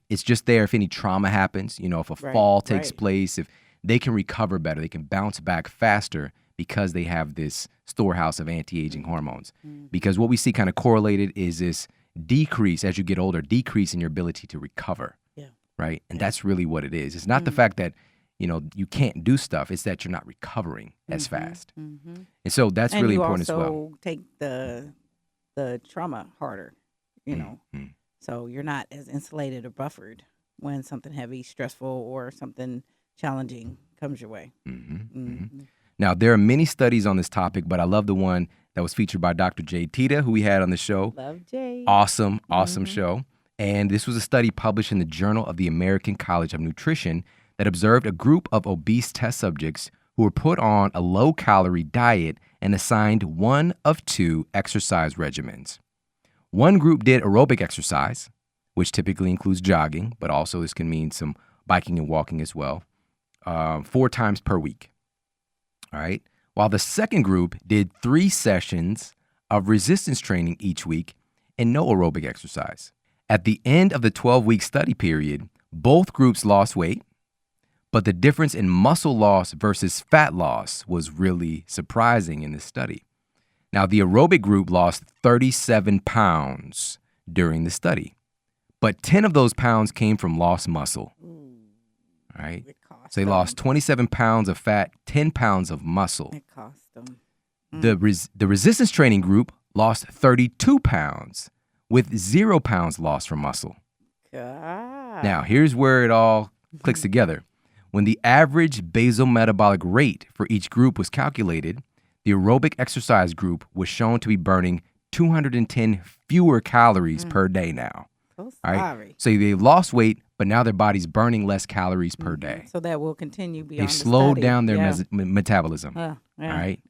it's just there if any trauma happens, if a fall takes place, if they can recover better, they can bounce back faster because they have this storehouse of anti-aging hormones. Because what we see kind of correlated is this decrease as you get older, decrease in your ability to recover. Yeah. Right. And that's really what it is. It's not the fact that, you can't do stuff. It's that you're not recovering as fast. And so that's really important as well. And you also take the trauma harder, So you're not as insulated or buffered when something heavy, stressful, or something challenging comes your way. Now, there are many studies on this topic, but I love the one that was featured by Dr. Jade Tita, who we had on the show. Love Jade. Awesome show. And this was a study published in the Journal of the American College of Nutrition that observed a group of obese test subjects who were put on a low-calorie diet and assigned one of 2 exercise regimens. One group did aerobic exercise, which typically includes jogging, but also this can mean some biking and walking as well, 4 times per week. All right. While the second group did 3 sessions of resistance training each week and no aerobic exercise. At the end of the 12-week study period, both groups lost weight, but the difference in muscle loss versus fat loss was really surprising in this study. Now, the aerobic group lost 37 pounds during the study, but 10 of those pounds came from lost muscle. All right. So they lost 27 pounds of fat, 10 pounds of muscle. It cost them. The resistance training group lost 32 pounds with 0 pounds lost from muscle. God. Now, here's where it all clicks together. When the average basal metabolic rate for each group was calculated, the aerobic exercise group was shown to be burning 210 fewer calories per day now. So all sorry. right? So they lost weight, but now their body's burning less calories per day. So that will continue beyond They've slowed the study. down their metabolism. Yeah. All right?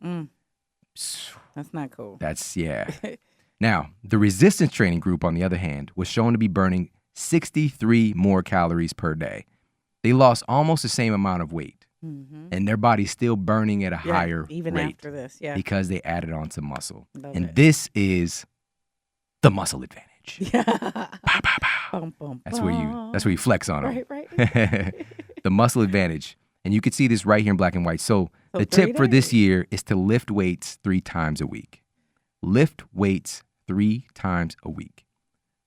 That's not cool. Yeah. Now, the resistance training group, on the other hand, was shown to be burning 63 more calories per day. They lost almost the same amount of weight. and their body's still burning at a higher even rate after this. Yeah. because they added on some muscle. Love and it. this is the muscle advantage. Yeah. Pow, pow, pow. Bum, bum, That's where you flex on them. Right. The muscle advantage. And you can see this right here in black and white. So the 3 tip for this days. year is to lift weights 3 times a week. Lift weights 3 times a week.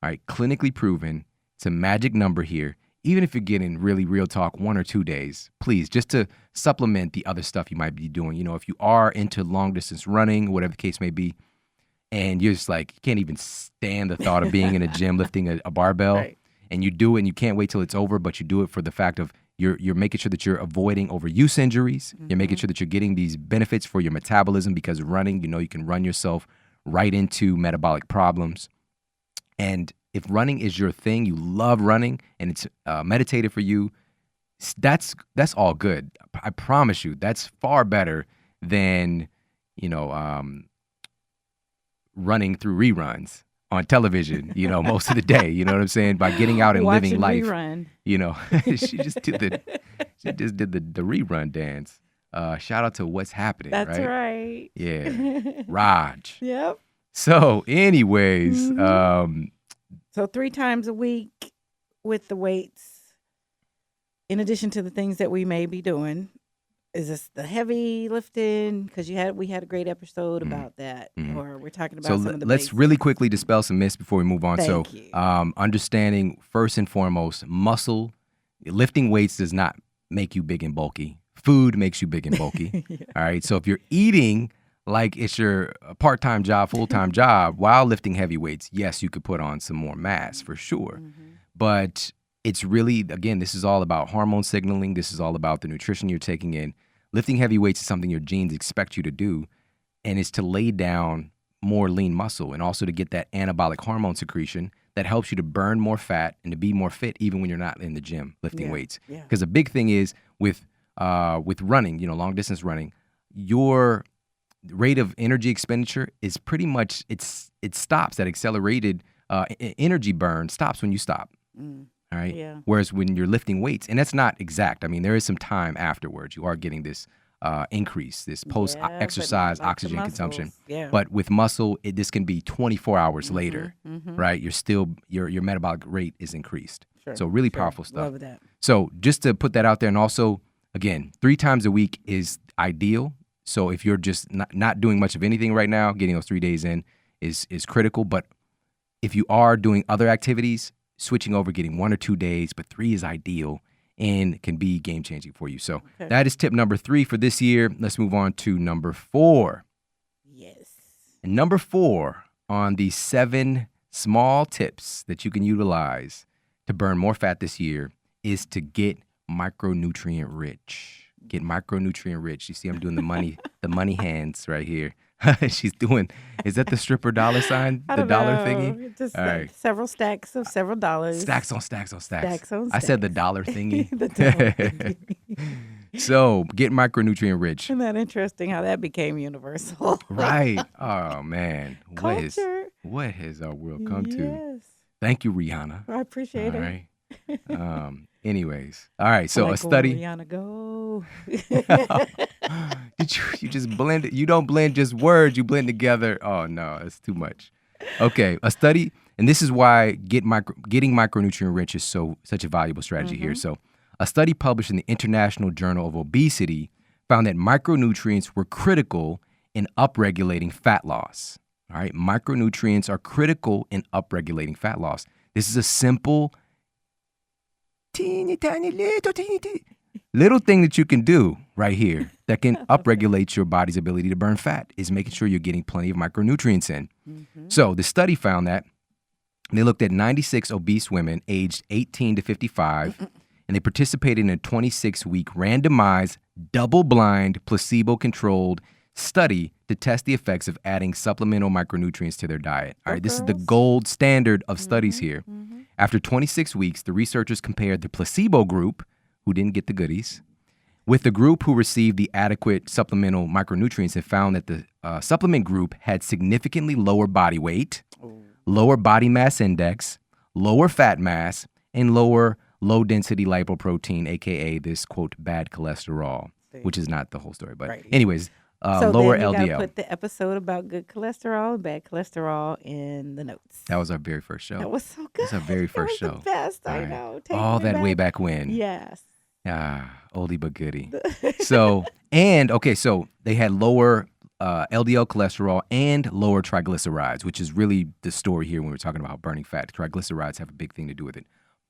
All right, clinically proven. It's a magic number here. Even if you're getting really real talk 1 or 2 days, please, just to supplement the other stuff you might be doing. You know, if you are into long distance running, whatever the case may be, and you're just like, you can't even stand the thought of being in a gym lifting a barbell, Right. and you do it and you can't wait till it's over, but you do it for the fact of you're making sure that you're avoiding overuse injuries. You're making sure that you're getting these benefits for your metabolism, because running, you know, you can run yourself right into metabolic problems. And if running is your thing, you love running, and it's meditative for you, that's all good. I promise you, that's far better than, you know, running through reruns on television, you know, most of the day. You know what I'm saying? By getting out and living life. Rerun. You know, she just did the rerun dance. Shout out to What's Happening. That's right. right. Yeah, Raj. Yep. So, anyways, So 3 times a week with the weights, in addition to the things that we may be doing. Is this the heavy lifting? Because we had a great episode about that, or we're talking about some of the let's basics. really quickly dispel some myths before we move on. Thank you. Understanding first and foremost, lifting weights does not make you big and bulky. Food makes you big and bulky. Yeah. All right. So if you're eating like it's your part-time job, full-time job while lifting heavy weights, yes, you could put on some more mass for sure. But it's really, again, this is all about hormone signaling. This is all about the nutrition you're taking in. Lifting heavy weights is something your genes expect you to do, and it's to lay down more lean muscle and also to get that anabolic hormone secretion that helps you to burn more fat and to be more fit even when you're not in the gym lifting weights. Because a big thing is with running, you know, long distance running, your rate of energy expenditure is pretty much, it stops. That accelerated energy burn stops when you stop. All right. Yeah. Whereas when you're lifting weights, and that's not exact. I mean, there is some time afterwards. You are getting this increase, this post-exercise but not like the oxygen consumption. muscles. Yeah. But with muscle, this can be 24 hours later, right? You're still, your metabolic rate is increased. Sure, So really powerful stuff. Love that. So just to put that out there, and also, again, 3 times a week is ideal. So if you're just not doing much of anything right now, getting those 3 days in is critical. But if you are doing other activities, switching over, getting 1 or 2 days, but 3 is ideal and can be game-changing for you. So that is tip number 3 for this year. Let's move on to number 4. Yes. And number 4 on the 7 small tips that you can utilize to burn more fat this year is to get micronutrient rich. Get micronutrient rich. You see, I'm doing the money hands right here. She's doing, is that the stripper dollar sign? The dollar thingy? Just All right. several stacks of several dollars. Stacks on stacks on stacks. Stacks on I said the stacks. dollar thingy. The dollar thingy. So get micronutrient rich. Isn't that interesting how that became universal? Right. Oh, man. Culture. What has our world come to? Yes. Thank you, Rihanna. I appreciate All it. right. Anyways. All right. So like a study. Rihanna, go. Did you just blend it? You don't blend just words. You blend together. Oh, no. It's too much. Okay. A study. And this is why getting micronutrient rich is such a valuable strategy here. So a study published in the International Journal of Obesity found that micronutrients were critical in upregulating fat loss. All right. Micronutrients are critical in upregulating fat loss. This is a simple, teeny tiny little thing that you can do right here that can upregulate your body's ability to burn fat is making sure you're getting plenty of micronutrients in. So the study found that they looked at 96 obese women aged 18 to 55, and they participated in a 26-week randomized, double-blind, placebo-controlled study to test the effects of adding supplemental micronutrients to their diet. All right, this is the gold standard of studies here. After 26 weeks, the researchers compared the placebo group, who didn't get the goodies, with the group who received the adequate supplemental micronutrients and found that the supplement group had significantly lower body weight, lower body mass index, lower fat mass, and lower low-density lipoprotein, a.k.a. this, quote, bad cholesterol, which is not the whole story. But Right. anyways, So lower then you gotta LDL. put the episode about good cholesterol and bad cholesterol in the notes. That was our very first show. That was so good. That's our very first It was show. the best. All I right. know. All Taking it that way back. back when. Yes. Oldie but goodie. So they had lower LDL cholesterol and lower triglycerides, which is really the story here when we're talking about burning fat. Triglycerides have a big thing to do with it.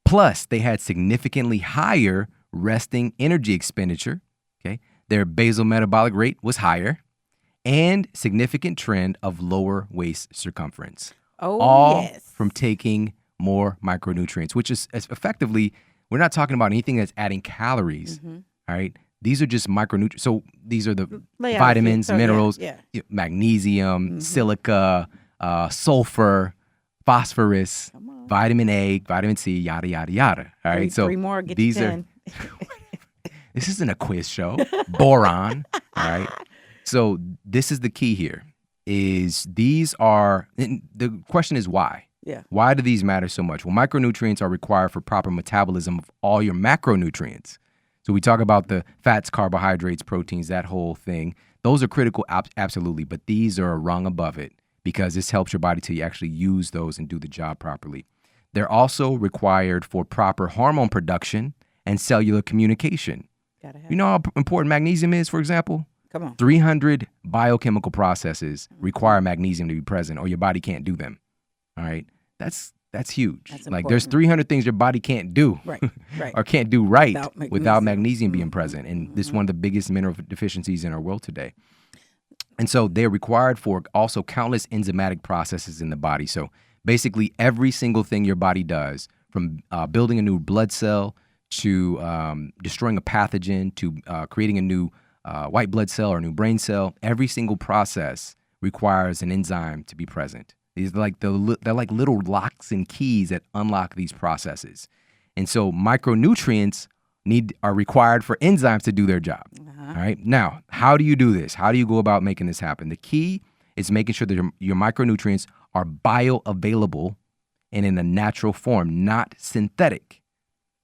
Plus, they had significantly higher resting energy expenditure. Okay, their basal metabolic rate was higher, and significant trend of lower waist circumference. Oh, all yes. from taking more micronutrients, which is effectively, we're not talking about anything that's adding calories. All right. These are just micronutrients. So these are the vitamins, minerals, magnesium, silica, sulfur, phosphorus, vitamin A, vitamin C, yada, yada, yada. All right. Three more, get these you are, 10. this isn't a quiz show. Boron. All right. So this is the key here is these are, the question is why? Yeah. Why do these matter so much? Well, micronutrients are required for proper metabolism of all your macronutrients. So we talk about the fats, carbohydrates, proteins, that whole thing. Those are critical, absolutely, but these are a rung above it because this helps your body to actually use those and do the job properly. They're also required for proper hormone production and cellular communication. You know how important magnesium is, for example? Come on. 300 biochemical processes require magnesium to be present or your body can't do them. All right? That's huge. That's like there's 300 things your body can't do or can't do right without magnesium being present. And this is one of the biggest mineral deficiencies in our world today. And so they're required for also countless enzymatic processes in the body. So basically every single thing your body does, from building a new blood cell to destroying a pathogen to creating a new white blood cell or a new brain cell, every single process requires an enzyme to be present. These are they're like little locks and keys that unlock these processes. And so micronutrients are required for enzymes to do their job. All right. Now, how do you do this? How do you go about making this happen? The key is making sure that your micronutrients are bioavailable and in a natural form, not synthetic.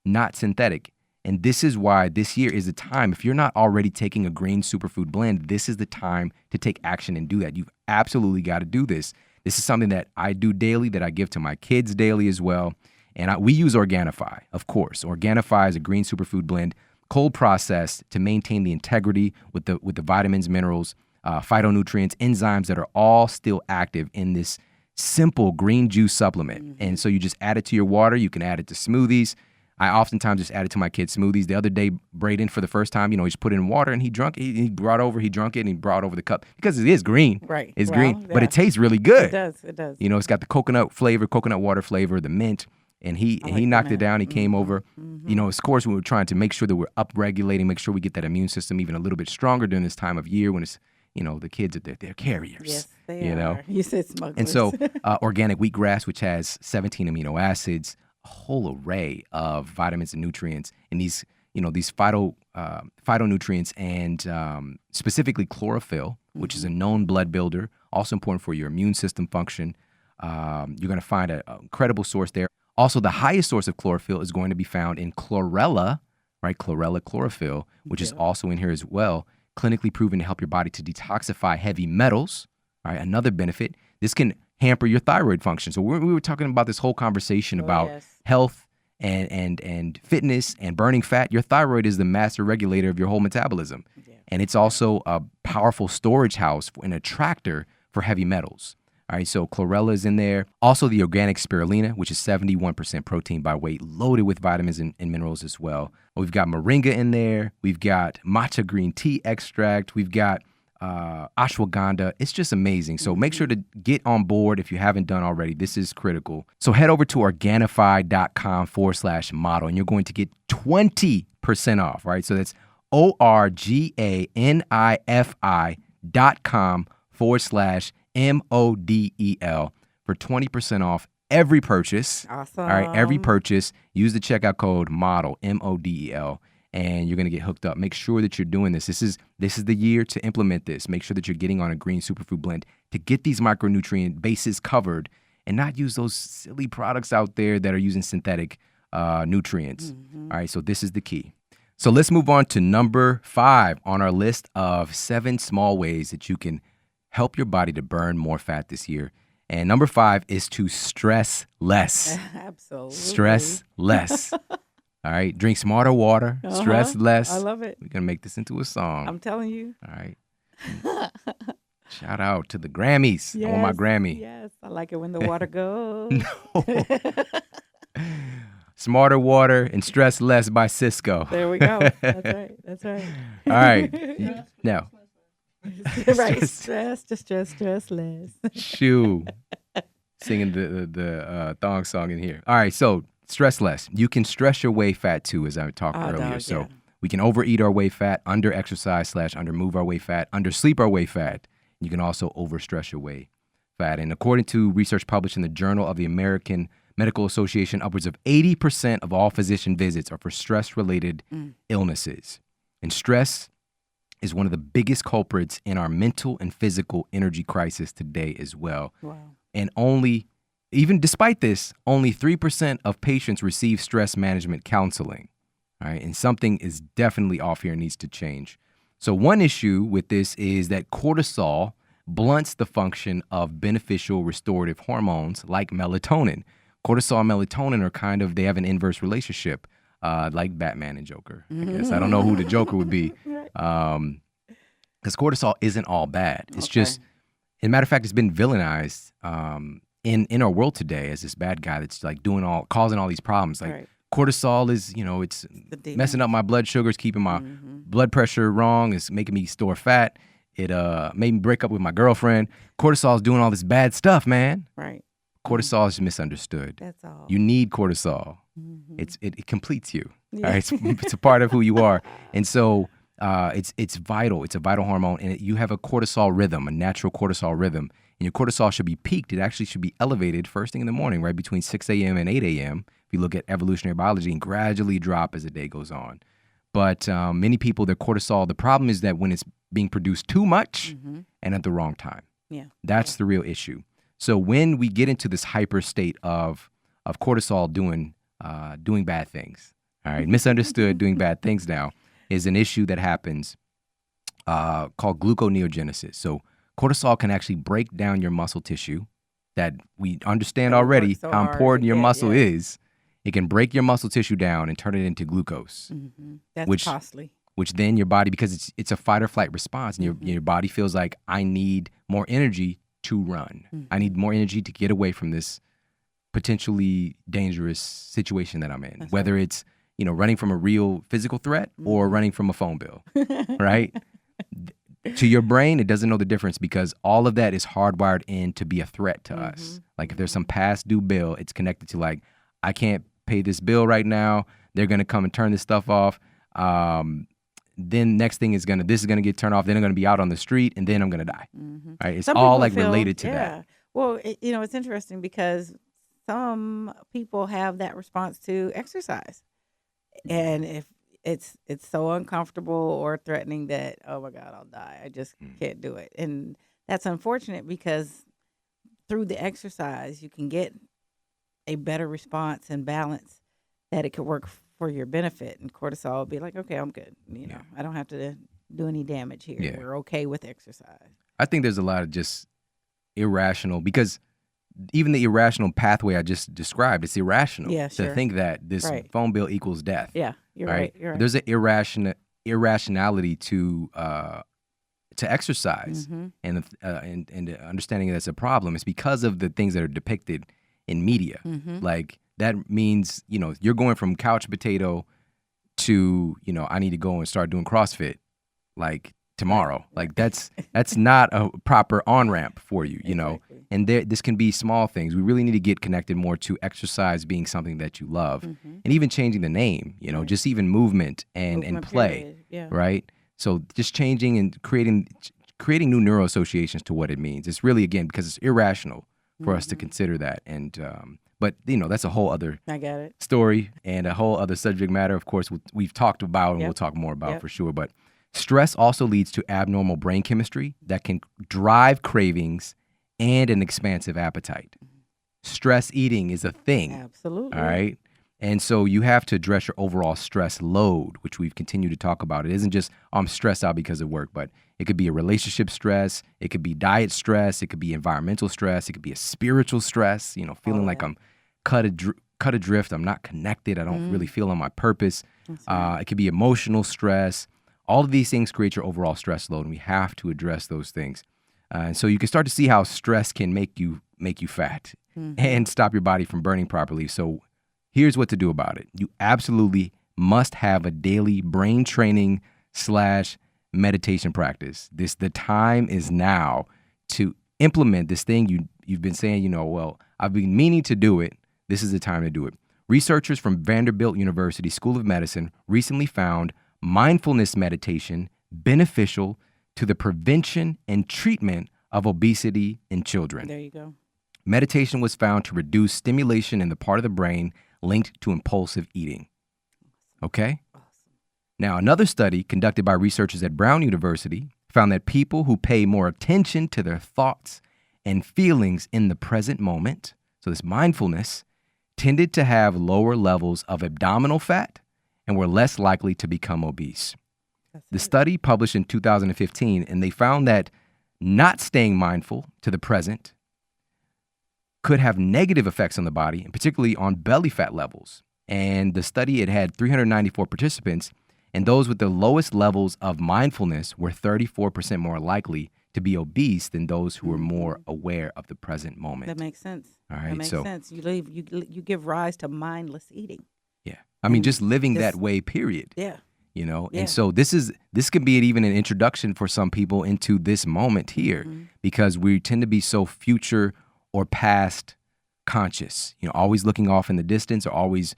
Not synthetic. And this is why this year is the time. If you're not already taking a green superfood blend, this is the time to take action and do that. You've absolutely got to do this. This is something that I do daily, that I give to my kids daily as well. And we use Organifi, of course. Organifi is a green superfood blend, cold processed to maintain the integrity with the vitamins, minerals, phytonutrients, enzymes that are all still active in this simple green juice supplement. And so you just add it to your water. You can add it to smoothies. I oftentimes just add it to my kids' smoothies. The other day, Braden, for the first time, he just put it in water and he drank it. He drunk it and he brought over the cup because it is green. Right. It's green, but it tastes really good. It does. It's got the coconut flavor, coconut water flavor, the mint, and he knocked it down. He came over. Of course, we were trying to make sure that we're upregulating, make sure we get that immune system even a little bit stronger during this time of year when it's, the kids are they're carriers. Yes, they are. You said smugglers. And so organic wheatgrass, which has 17 amino acids, a whole array of vitamins and nutrients, and these phytonutrients, and specifically chlorophyll, which is a known blood builder, also important for your immune system function. You're going to find an incredible source there. Also, the highest source of chlorophyll is going to be found in chlorella, right? Chlorella chlorophyll, which is also in here as well, clinically proven to help your body to detoxify heavy metals. All right, another benefit. This can hamper your thyroid function. So we were talking about this whole conversation about health and fitness and burning fat. Your thyroid is the master regulator of your whole metabolism. And it's also a powerful storage house and a tractor for heavy metals. All right, so chlorella is in there. Also the organic spirulina, which is 71% protein by weight, loaded with vitamins and minerals as well. We've got moringa in there. We've got matcha green tea extract. We've got ashwagandha. It's just amazing. So make sure to get on board if you haven't done already. This is critical. So head over to Organifi.com/model and you're going to get 20% off, right? So that's ORGANIFI.com/MODEL for 20% off every purchase. Awesome. All right, every purchase. Use the checkout code MODEL, MODEL. And you're going to get hooked up. Make sure that you're doing this. This is the year to implement this. Make sure that you're getting on a green superfood blend to get these micronutrient bases covered and not use those silly products out there that are using synthetic nutrients. All right, so this is the key. So let's move on to number 5 on our list of 7 small ways that you can help your body to burn more fat this year. And number 5 is to stress less. Absolutely. Stress less. All right. Drink smarter water. Stress less. I love it. We're going to make this into a song. I'm telling you. All right. Shout out to the Grammys. Yes, I want my Grammy. Yes. I like it when the water goes. Smarter Water and Stress Less by Cisco. There we go. That's right. That's right. All right. Now. Right. Stress less. Shoo. Singing the thong song in here. All right. So stress less. You can stress your way fat too, as I talked earlier. Dog, so yeah. we can overeat our way fat, under exercise / under move our way fat, under sleep our way fat. You can also overstress your way fat. And according to research published in the Journal of the American Medical Association, upwards of 80% of all physician visits are for stress-related illnesses. And stress is one of the biggest culprits in our mental and physical energy crisis today as well. Wow. And even despite this, only 3% of patients receive stress management counseling. All right, and something is definitely off here and needs to change. So one issue with this is that cortisol blunts the function of beneficial restorative hormones like melatonin. Cortisol and melatonin they have an inverse relationship, like Batman and Joker, I guess. I don't know who the Joker would be. Because cortisol isn't all bad. It's just, as a matter of fact, it's been villainized in our world today as this bad guy that's like causing all these problems. Like cortisol is, it's messing up my blood sugars, keeping my blood pressure wrong. It's making me store fat. It made me break up with my girlfriend. Cortisol is doing all this bad stuff, man. Right. Cortisol is misunderstood. That's all. You need cortisol. It completes you. Yeah. All right? It's a part of who you are. And so it's vital. It's a vital hormone. And you have a cortisol rhythm, a natural cortisol rhythm. And your cortisol should be peaked. It actually should be elevated first thing in the morning, right between 6 a.m. and 8 a.m. If you look at evolutionary biology, and gradually drop as the day goes on. But many people, their cortisol, the problem is that when it's being produced too much and at the wrong time. Yeah. That's the real issue. So when we get into this hyper state of cortisol doing bad things, all right, misunderstood, doing bad things now, is an issue that happens called gluconeogenesis. So cortisol can actually break down your muscle tissue that we understand already how important your muscle is. It can break your muscle tissue down and turn it into glucose. That's costly. Which then your body, because it's a fight or flight response, and your body feels like, I need more energy to run. I need more energy to get away from this potentially dangerous situation that I'm in. That's whether it's, running from a real physical threat or running from a phone bill, right? To your brain, it doesn't know the difference because all of that is hardwired in to be a threat to us. Like if there's some past due bill, it's connected to like, I can't pay this bill right now. They're going to come and turn this stuff off. Then next thing is this is going to get turned off. Then I'm going to be out on the street and then I'm going to die. Right? It's all like related to that. Well, it's interesting because some people have that response to exercise. And if it's so uncomfortable or threatening that, oh my God, I'll die. I just can't do it. And that's unfortunate because through the exercise, you can get a better response and balance that it could work for your benefit. And cortisol will be like, okay, I'm good. I don't have to do any damage here. Yeah. We're okay with exercise. I think there's a lot of just irrational, because even the irrational pathway I just described, it's irrational to think that this phone bill equals death. Yeah, you're right. You're right. There's an irrationality to exercise, and the understanding that it's a problem. It's because of the things that are depicted in media. Like that means you're going from couch potato to I need to go and start doing CrossFit like tomorrow. Like that's not a proper on-ramp for you, Exactly. And this can be small things. We really need to get connected more to exercise being something that you love, and even changing the name, just even movement and play, right? So just changing and creating new neuro associations to what it means. It's really, again, because it's irrational for us to consider that. And but that's a whole other story and a whole other subject matter. Of course, we've talked about and we'll talk more about for sure. But stress also leads to abnormal brain chemistry that can drive cravings and an expansive appetite. Stress eating is a thing. Absolutely. All right. And so you have to address your overall stress load, which we've continued to talk about. It isn't just, I'm stressed out because of work, but it could be a relationship stress. It could be diet stress. It could be environmental stress. It could be a spiritual stress, feeling like I'm cut adrift. I'm not connected. I don't really feel on my purpose. It could be emotional stress. All of these things create your overall stress load, and we have to address those things. And so you can start to see how stress can make you fat and stop your body from burning properly. So here's what to do about it. You absolutely must have a daily brain training / meditation practice. The time is now to implement this thing you've been saying, well, I've been meaning to do it. This is the time to do it. Researchers from Vanderbilt University School of Medicine recently found mindfulness meditation beneficial to the prevention and treatment of obesity in children. There you go. Meditation was found to reduce stimulation in the part of the brain linked to impulsive eating. Okay? Awesome. Now, another study conducted by researchers at Brown University found that people who pay more attention to their thoughts and feelings in the present moment, so this mindfulness, tended to have lower levels of abdominal fat and were less likely to become obese. The study published in 2015, and they found that not staying mindful to the present could have negative effects on the body, and particularly on belly fat levels. And the study, it had 394 participants, and those with the lowest levels of mindfulness were 34% more likely to be obese than those who were more aware of the present moment. That makes sense. All right, that makes sense. You give rise to mindless eating. Yeah. I mean, just living that way, period. Yeah. Yeah. And so this could be even an introduction for some people into this moment here, because we tend to be so future or past conscious, always looking off in the distance, or always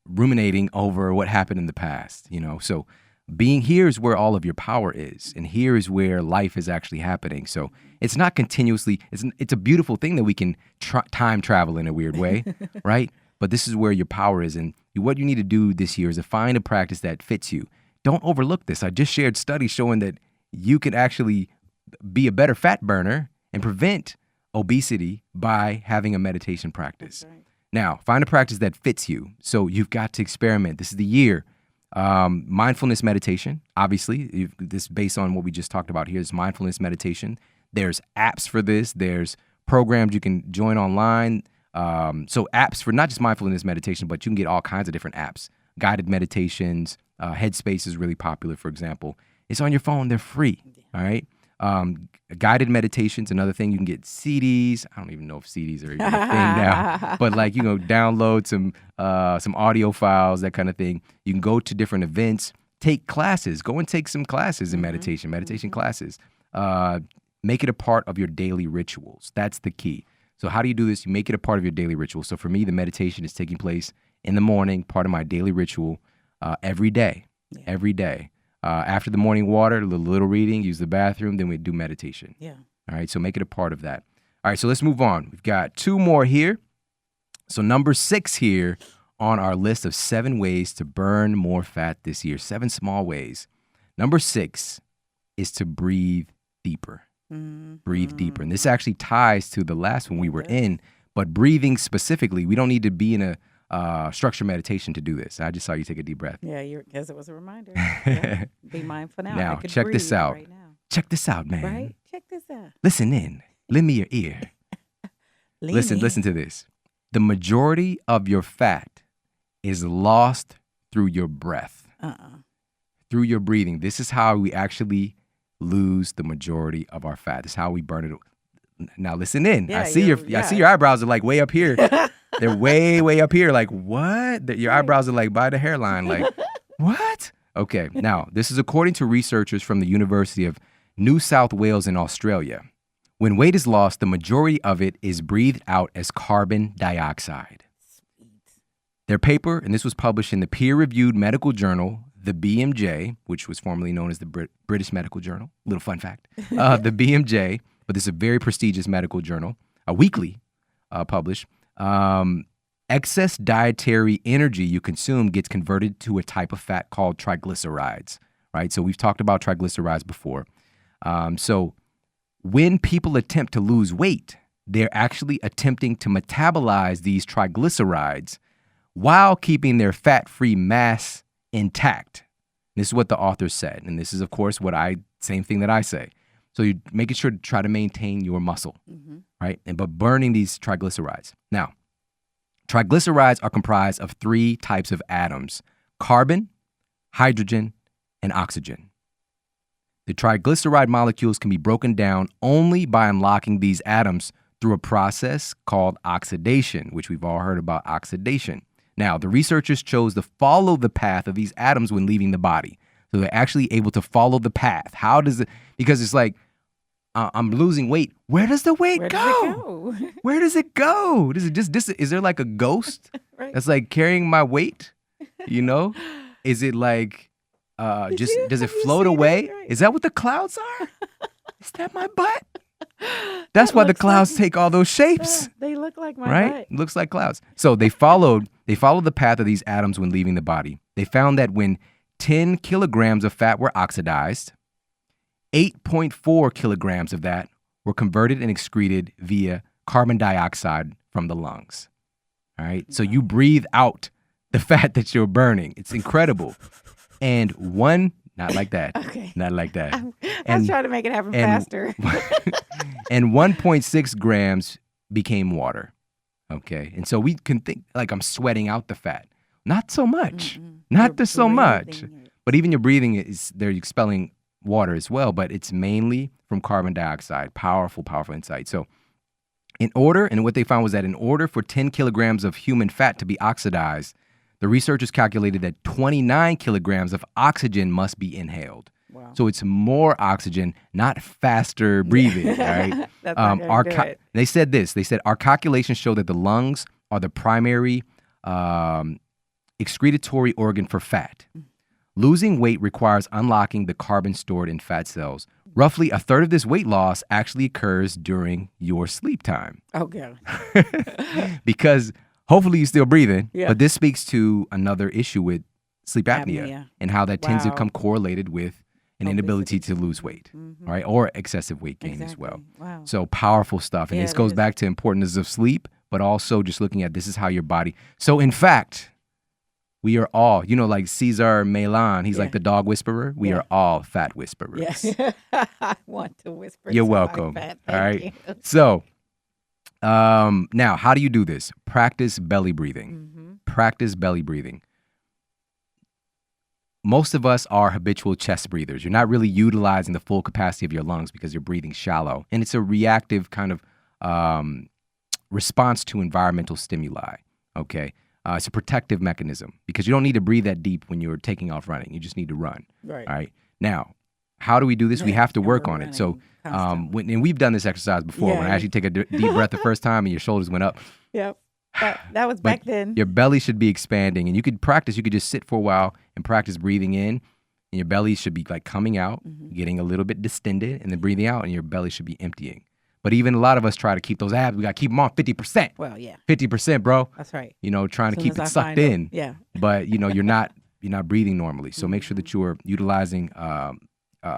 ruminating over what happened in the past, So being here is where all of your power is, and here is where life is actually happening. So it's not continuously, it's a beautiful thing that we can time travel in a weird way, right? But this is where your power is. And what you need to do this year is to find a practice that fits you. Don't overlook this. I just shared studies showing that you can actually be a better fat burner and prevent obesity by having a meditation practice. That's right. Now, find a practice that fits you. So you've got to experiment. This is the year. Mindfulness meditation, obviously, this based on what we just talked about here is mindfulness meditation. There's apps for this. There's programs you can join online. So apps for not just mindfulness meditation, but you can get all kinds of different apps. Guided meditations, Headspace is really popular, for example. It's on your phone. They're free, all right? Guided meditations, another thing. You can get CDs. I don't even know if CDs are even a thing now, but download some audio files, that kind of thing. You can go to different events, take classes, go and take some classes in meditation classes. Make it a part of your daily rituals. That's the key. So how do you do this? You make it a part of your daily ritual. So for me, the meditation is taking place in the morning, part of my daily ritual, every day. Yeah. Every day. After the morning water, a little reading, use the bathroom, then we do meditation. Yeah. All right, so make it a part of that. All right, so let's move on. We've got 2 more here. So number 6 here on our list of 7 ways to burn more fat this year, 7 small ways. Number 6 is to breathe deeper. Breathe deeper. And this actually ties to the last one we were in, but breathing specifically, we don't need to be in a structured meditation to do this. I just saw you take a deep breath. Yeah, because it was a reminder. Yeah. Be mindful now. Now, check this out. Right now. Check this out, man. Right? Check this out. Listen in. Lend me your ear. Listen to this. The majority of your fat is lost through your breath. Through your breathing. This is how we actually lose the majority of our fat. This is how we burn it. Now listen in. Yeah, I see your eyebrows are like way up here. They're way up here. Like, what? Your eyebrows are like by the hairline. Like, what? Okay. Now, this is according to researchers from the University of New South Wales in Australia. When weight is lost, the majority of it is breathed out as carbon dioxide. Their paper, and this was published in the peer-reviewed medical journal, the BMJ, which was formerly known as the British Medical Journal. Little fun fact. The BMJ, but this is a very prestigious medical journal, a weekly published. Excess dietary energy you consume gets converted to a type of fat called triglycerides, right? So we've talked about triglycerides before. So when people attempt to lose weight, they're actually attempting to metabolize these triglycerides while keeping their fat-free mass intact. This is what the author said. And this is, of course, same thing that I say. So you're making sure to try to maintain your muscle, right? But burning these triglycerides. Now, triglycerides are comprised of 3 types of atoms: carbon, hydrogen, and oxygen. The triglyceride molecules can be broken down only by unlocking these atoms through a process called oxidation, which we've all heard about oxidation. Now, the researchers chose to follow the path of these atoms when leaving the body. So they're actually able to follow the path. How does it, because it's like, I'm losing weight. Where does the weight go? Where does it go? Does it just, is there like a ghost Right. that's like carrying my weight? You know? Is it like, does it float away? Right. Is that what the clouds are? Is that my butt? That's why the clouds take all those shapes. They look like my Right? butt. Looks like clouds. So they followed the path of these atoms when leaving the body. They found that when 10 kilograms of fat were oxidized, 8.4 kilograms of that were converted and excreted via carbon dioxide from the lungs. All right. So you breathe out the fat that you're burning. It's incredible. And not like that. Okay. Not like that. I was trying to make it happen faster. And 1.6 grams became water. Okay. And so we can think like I'm sweating out the fat. Not so much. Not so much. But even your breathing they're expelling water as well, but it's mainly from carbon dioxide. Powerful insight. So what they found was that in order for 10 kilograms of human fat to be oxidized, the researchers calculated that 29 kilograms of oxygen must be inhaled. Wow. So it's more oxygen, not faster breathing, right? That's not gonna do it. They said this. They said, our calculations show that the lungs are the primary excretory organ for fat. Losing weight requires unlocking the carbon stored in fat cells. Roughly a third of this weight loss actually occurs during your sleep time. Okay. Because hopefully you're still breathing, Yeah. but this speaks to another issue with sleep apnea, Apnea. and how that tends to Wow. come correlated with an inability to lose weight, right? Or excessive weight gain as well. Wow. So powerful stuff. And Yeah, this it goes is. back to importance of sleep, but also just looking at this is how your body. So in fact, we are all, like Cesar Millan, he's like the dog whisperer. We are all fat whisperers. Yes. I want to whisper. You're to my welcome. fat. All Thank right. you. So now, how do you do this? Practice belly breathing. Practice belly breathing. Most of us are habitual chest breathers. You're not really utilizing the full capacity of your lungs because you're breathing shallow. And it's a reactive kind of response to environmental stimuli, okay? It's a protective mechanism because you don't need to breathe that deep when you're taking off running. You just need to run, Right. all right? Now, how do we do this? We have to and work we're on it. So, running constantly. and we've done this exercise before when I Yeah. actually take a deep breath the first time and your shoulders went up. Yep. That was back then. Your belly should be expanding, and you could practice. You could just sit for a while and practice breathing in, and your belly should be like coming out, getting a little bit distended, and then breathing out, and your belly should be emptying. But even a lot of us try to keep those abs. We got to keep them on 50%. Well, yeah. 50%, bro. That's right. Trying to Soon keep as it I sucked find 'em. in. Yeah. But you're not breathing normally. So make sure that you are utilizing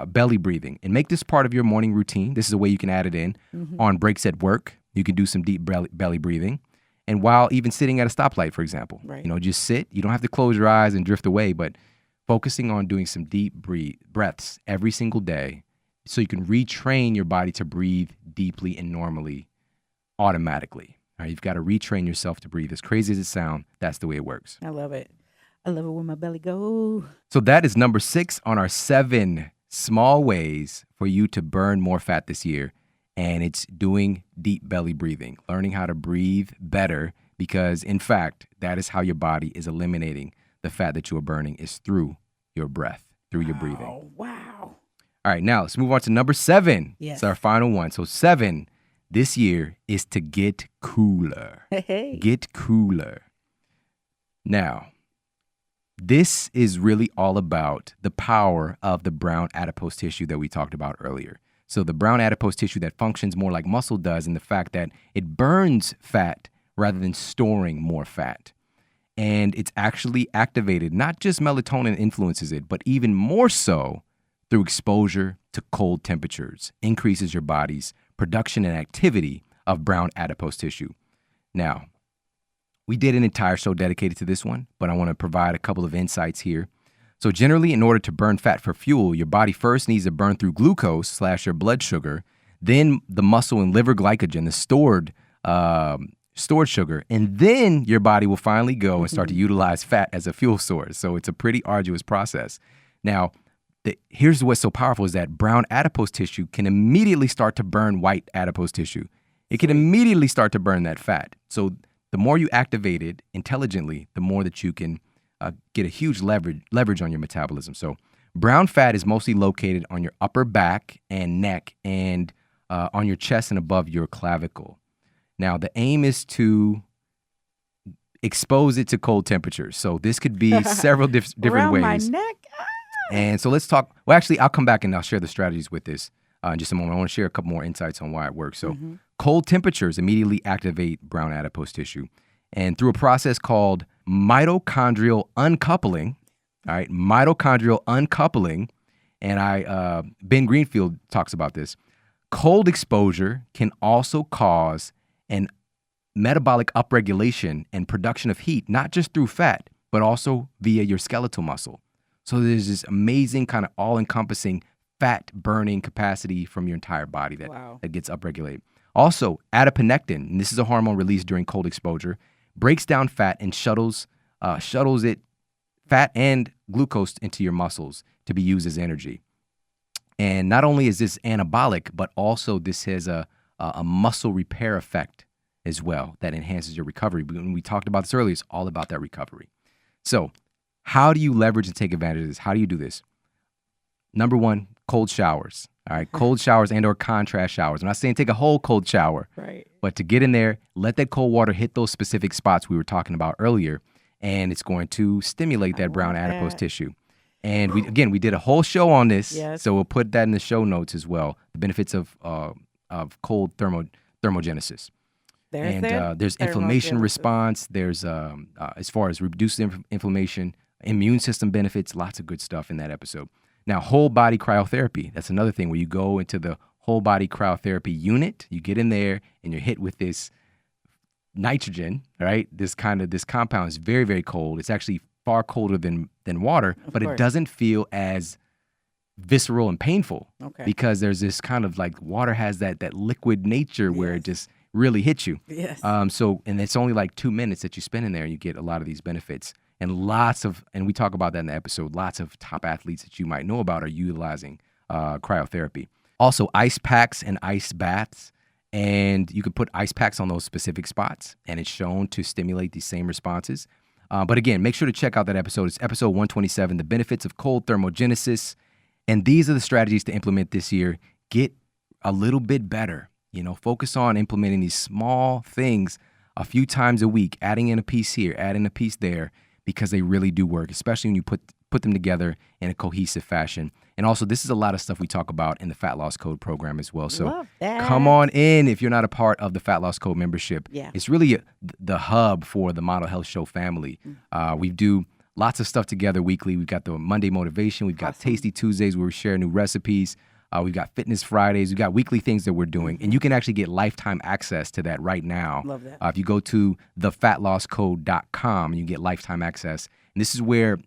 belly breathing, and make this part of your morning routine. This is a way you can add it in on breaks at work. You can do some deep belly breathing. And while even sitting at a stoplight, for example, Right. Just sit. You don't have to close your eyes and drift away, but focusing on doing some deep breaths every single day so you can retrain your body to breathe deeply and normally automatically. All right, you've got to retrain yourself to breathe. As crazy as it sounds, that's the way it works. I love it. I love it when my belly goes. So that is number 6 on our 7 small ways for you to burn more fat this year. And it's doing deep belly breathing, learning how to breathe better, because in fact, that is how your body is eliminating the fat that you are burning, is through your breath, through your breathing. Oh, wow. All right, now let's move on to number 7. Yes. It's our final one. So 7 this year is to get cooler. Hey. Get cooler. Now, this is really all about the power of the brown adipose tissue that we talked about earlier. So the brown adipose tissue that functions more like muscle does, in the fact that it burns fat rather than storing more fat. And it's actually activated, not just melatonin influences it, but even more so through exposure to cold temperatures, increases your body's production and activity of brown adipose tissue. Now, we did an entire show dedicated to this one, but I want to provide a couple of insights here. So generally, in order to burn fat for fuel, your body first needs to burn through glucose / your blood sugar, then the muscle and liver glycogen, the stored sugar, and then your body will finally go and start to utilize fat as a fuel source. So it's a pretty arduous process. Now, here's what's so powerful is that brown adipose tissue can immediately start to burn white adipose tissue. It can immediately start to burn that fat. So the more you activate it intelligently, the more that you can get a huge leverage on your metabolism. So brown fat is mostly located on your upper back and neck and on your chest and above your clavicle. Now, the aim is to expose it to cold temperatures. So this could be several different Around ways. my neck. And so let's talk. Well, actually, I'll come back and I'll share the strategies with this in just a moment. I want to share a couple more insights on why it works. So cold temperatures immediately activate brown adipose tissue. And through a process called mitochondrial uncoupling, all right, mitochondrial uncoupling, and Ben Greenfield talks about this, cold exposure can also cause an metabolic upregulation and production of heat, not just through fat, but also via your skeletal muscle. So there's this amazing kind of all-encompassing fat burning capacity from your entire body that gets upregulated. Also, adiponectin, and this is a hormone released during cold exposure, breaks down fat and shuttles it, fat and glucose, into your muscles to be used as energy. And not only is this anabolic, but also this has a muscle repair effect as well that enhances your recovery. When we talked about this earlier, it's all about that recovery. So how do you leverage and take advantage of this? How do you do this? Number one, cold showers. All right, cold showers and or contrast showers. I'm not saying take a whole cold shower, Right. but to get in there, let that cold water hit those specific spots we were talking about earlier, and it's going to stimulate that brown adipose tissue. And we did a whole show on this, so we'll put that in the show notes as well. The benefits of cold thermogenesis. There's inflammation response. There's as far as reduced inflammation, immune system benefits, lots of good stuff in that episode. Now, whole body cryotherapy. That's another thing where you go into the whole body cryotherapy unit. You get in there and you're hit with this nitrogen, right? This compound is very, very cold. It's actually far colder than water, but it doesn't feel as visceral and painful because there's this kind of like water has that liquid nature where it just really hits you. Yes. And it's only like 2 minutes that you spend in there and you get a lot of these benefits. And we talk about that in the episode, lots of top athletes that you might know about are utilizing cryotherapy. Also, ice packs and ice baths. And you can put ice packs on those specific spots, and it's shown to stimulate these same responses. But again, make sure to check out that episode. It's episode 127, The Benefits of Cold Thermogenesis. And these are the strategies to implement this year. Get a little bit better. Focus on implementing these small things a few times a week, adding in a piece here, adding a piece there, because they really do work, especially when you put them together in a cohesive fashion. And also, this is a lot of stuff we talk about in the Fat Loss Code program as well. So come on in if you're not a part of the Fat Loss Code membership. Yeah. It's really the hub for the Model Health Show family. We do lots of stuff together weekly. We've got the Monday Motivation. We've got Tasty Tuesdays where we share new recipes. We've got Fitness Fridays. We've got weekly things that we're doing. And you can actually get lifetime access to that right now. Love that. If you go to thefatlosscode.com, you get lifetime access. And this is where,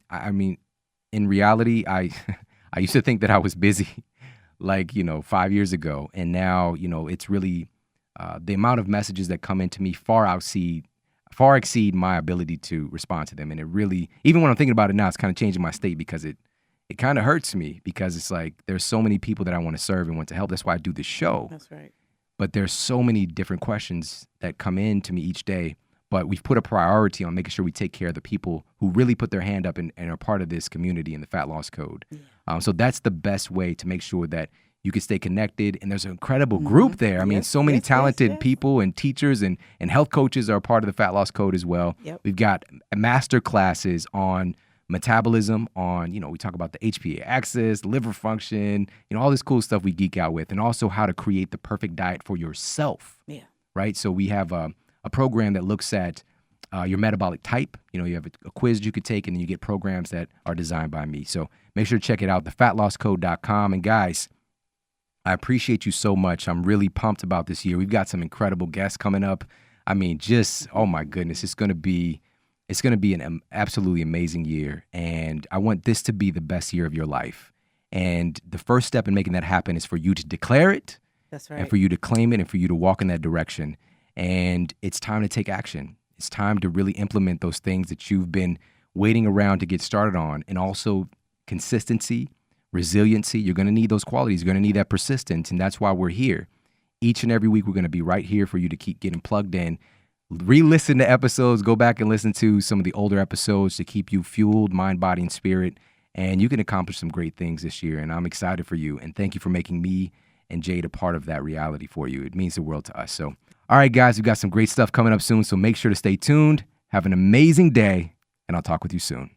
in reality, I used to think that I was busy 5 years ago. And now, it's really the amount of messages that come into me far exceed my ability to respond to them. And it really, even when I'm thinking about it now, it's kind of changing my state because it kind of hurts me because it's like there's so many people that I want to serve and want to help. That's why I do this show. That's right. But there's so many different questions that come in to me each day. But we've put a priority on making sure we take care of the people who really put their hand up and are part of this community in the Fat Loss Code. Yeah. So that's the best way to make sure that you can stay connected. And there's an incredible group there. I mean, so many talented people and teachers and health coaches are part of the Fat Loss Code as well. Yep. We've got master classes on metabolism, on, we talk about the HPA axis, liver function, all this cool stuff we geek out with, and also how to create the perfect diet for yourself. Yeah. Right. So we have a program that looks at your metabolic type. You have a quiz you could take, and then you get programs that are designed by me. So make sure to check it out, thefatlosscode.com. And guys, I appreciate you so much. I'm really pumped about this year. We've got some incredible guests coming up. I mean, just, oh my goodness, it's going to be an absolutely amazing year. And I want this to be the best year of your life. And the first step in making that happen is for you to declare it. That's right. And for you to claim it and for you to walk in that direction. And it's time to take action. It's time to really implement those things that you've been waiting around to get started on. And also consistency, resiliency. You're going to need those qualities. You're going to need that persistence. And that's why we're here. Each and every week, we're going to be right here for you to keep getting plugged in. Re-listen to episodes. Go back and listen to some of the older episodes to keep you fueled, mind, body, and spirit. And you can accomplish some great things this year. And I'm excited for you. And thank you for making me and Jade a part of that reality for you. It means the world to us. So, all right, guys, we've got some great stuff coming up soon. So make sure to stay tuned. Have an amazing day. And I'll talk with you soon.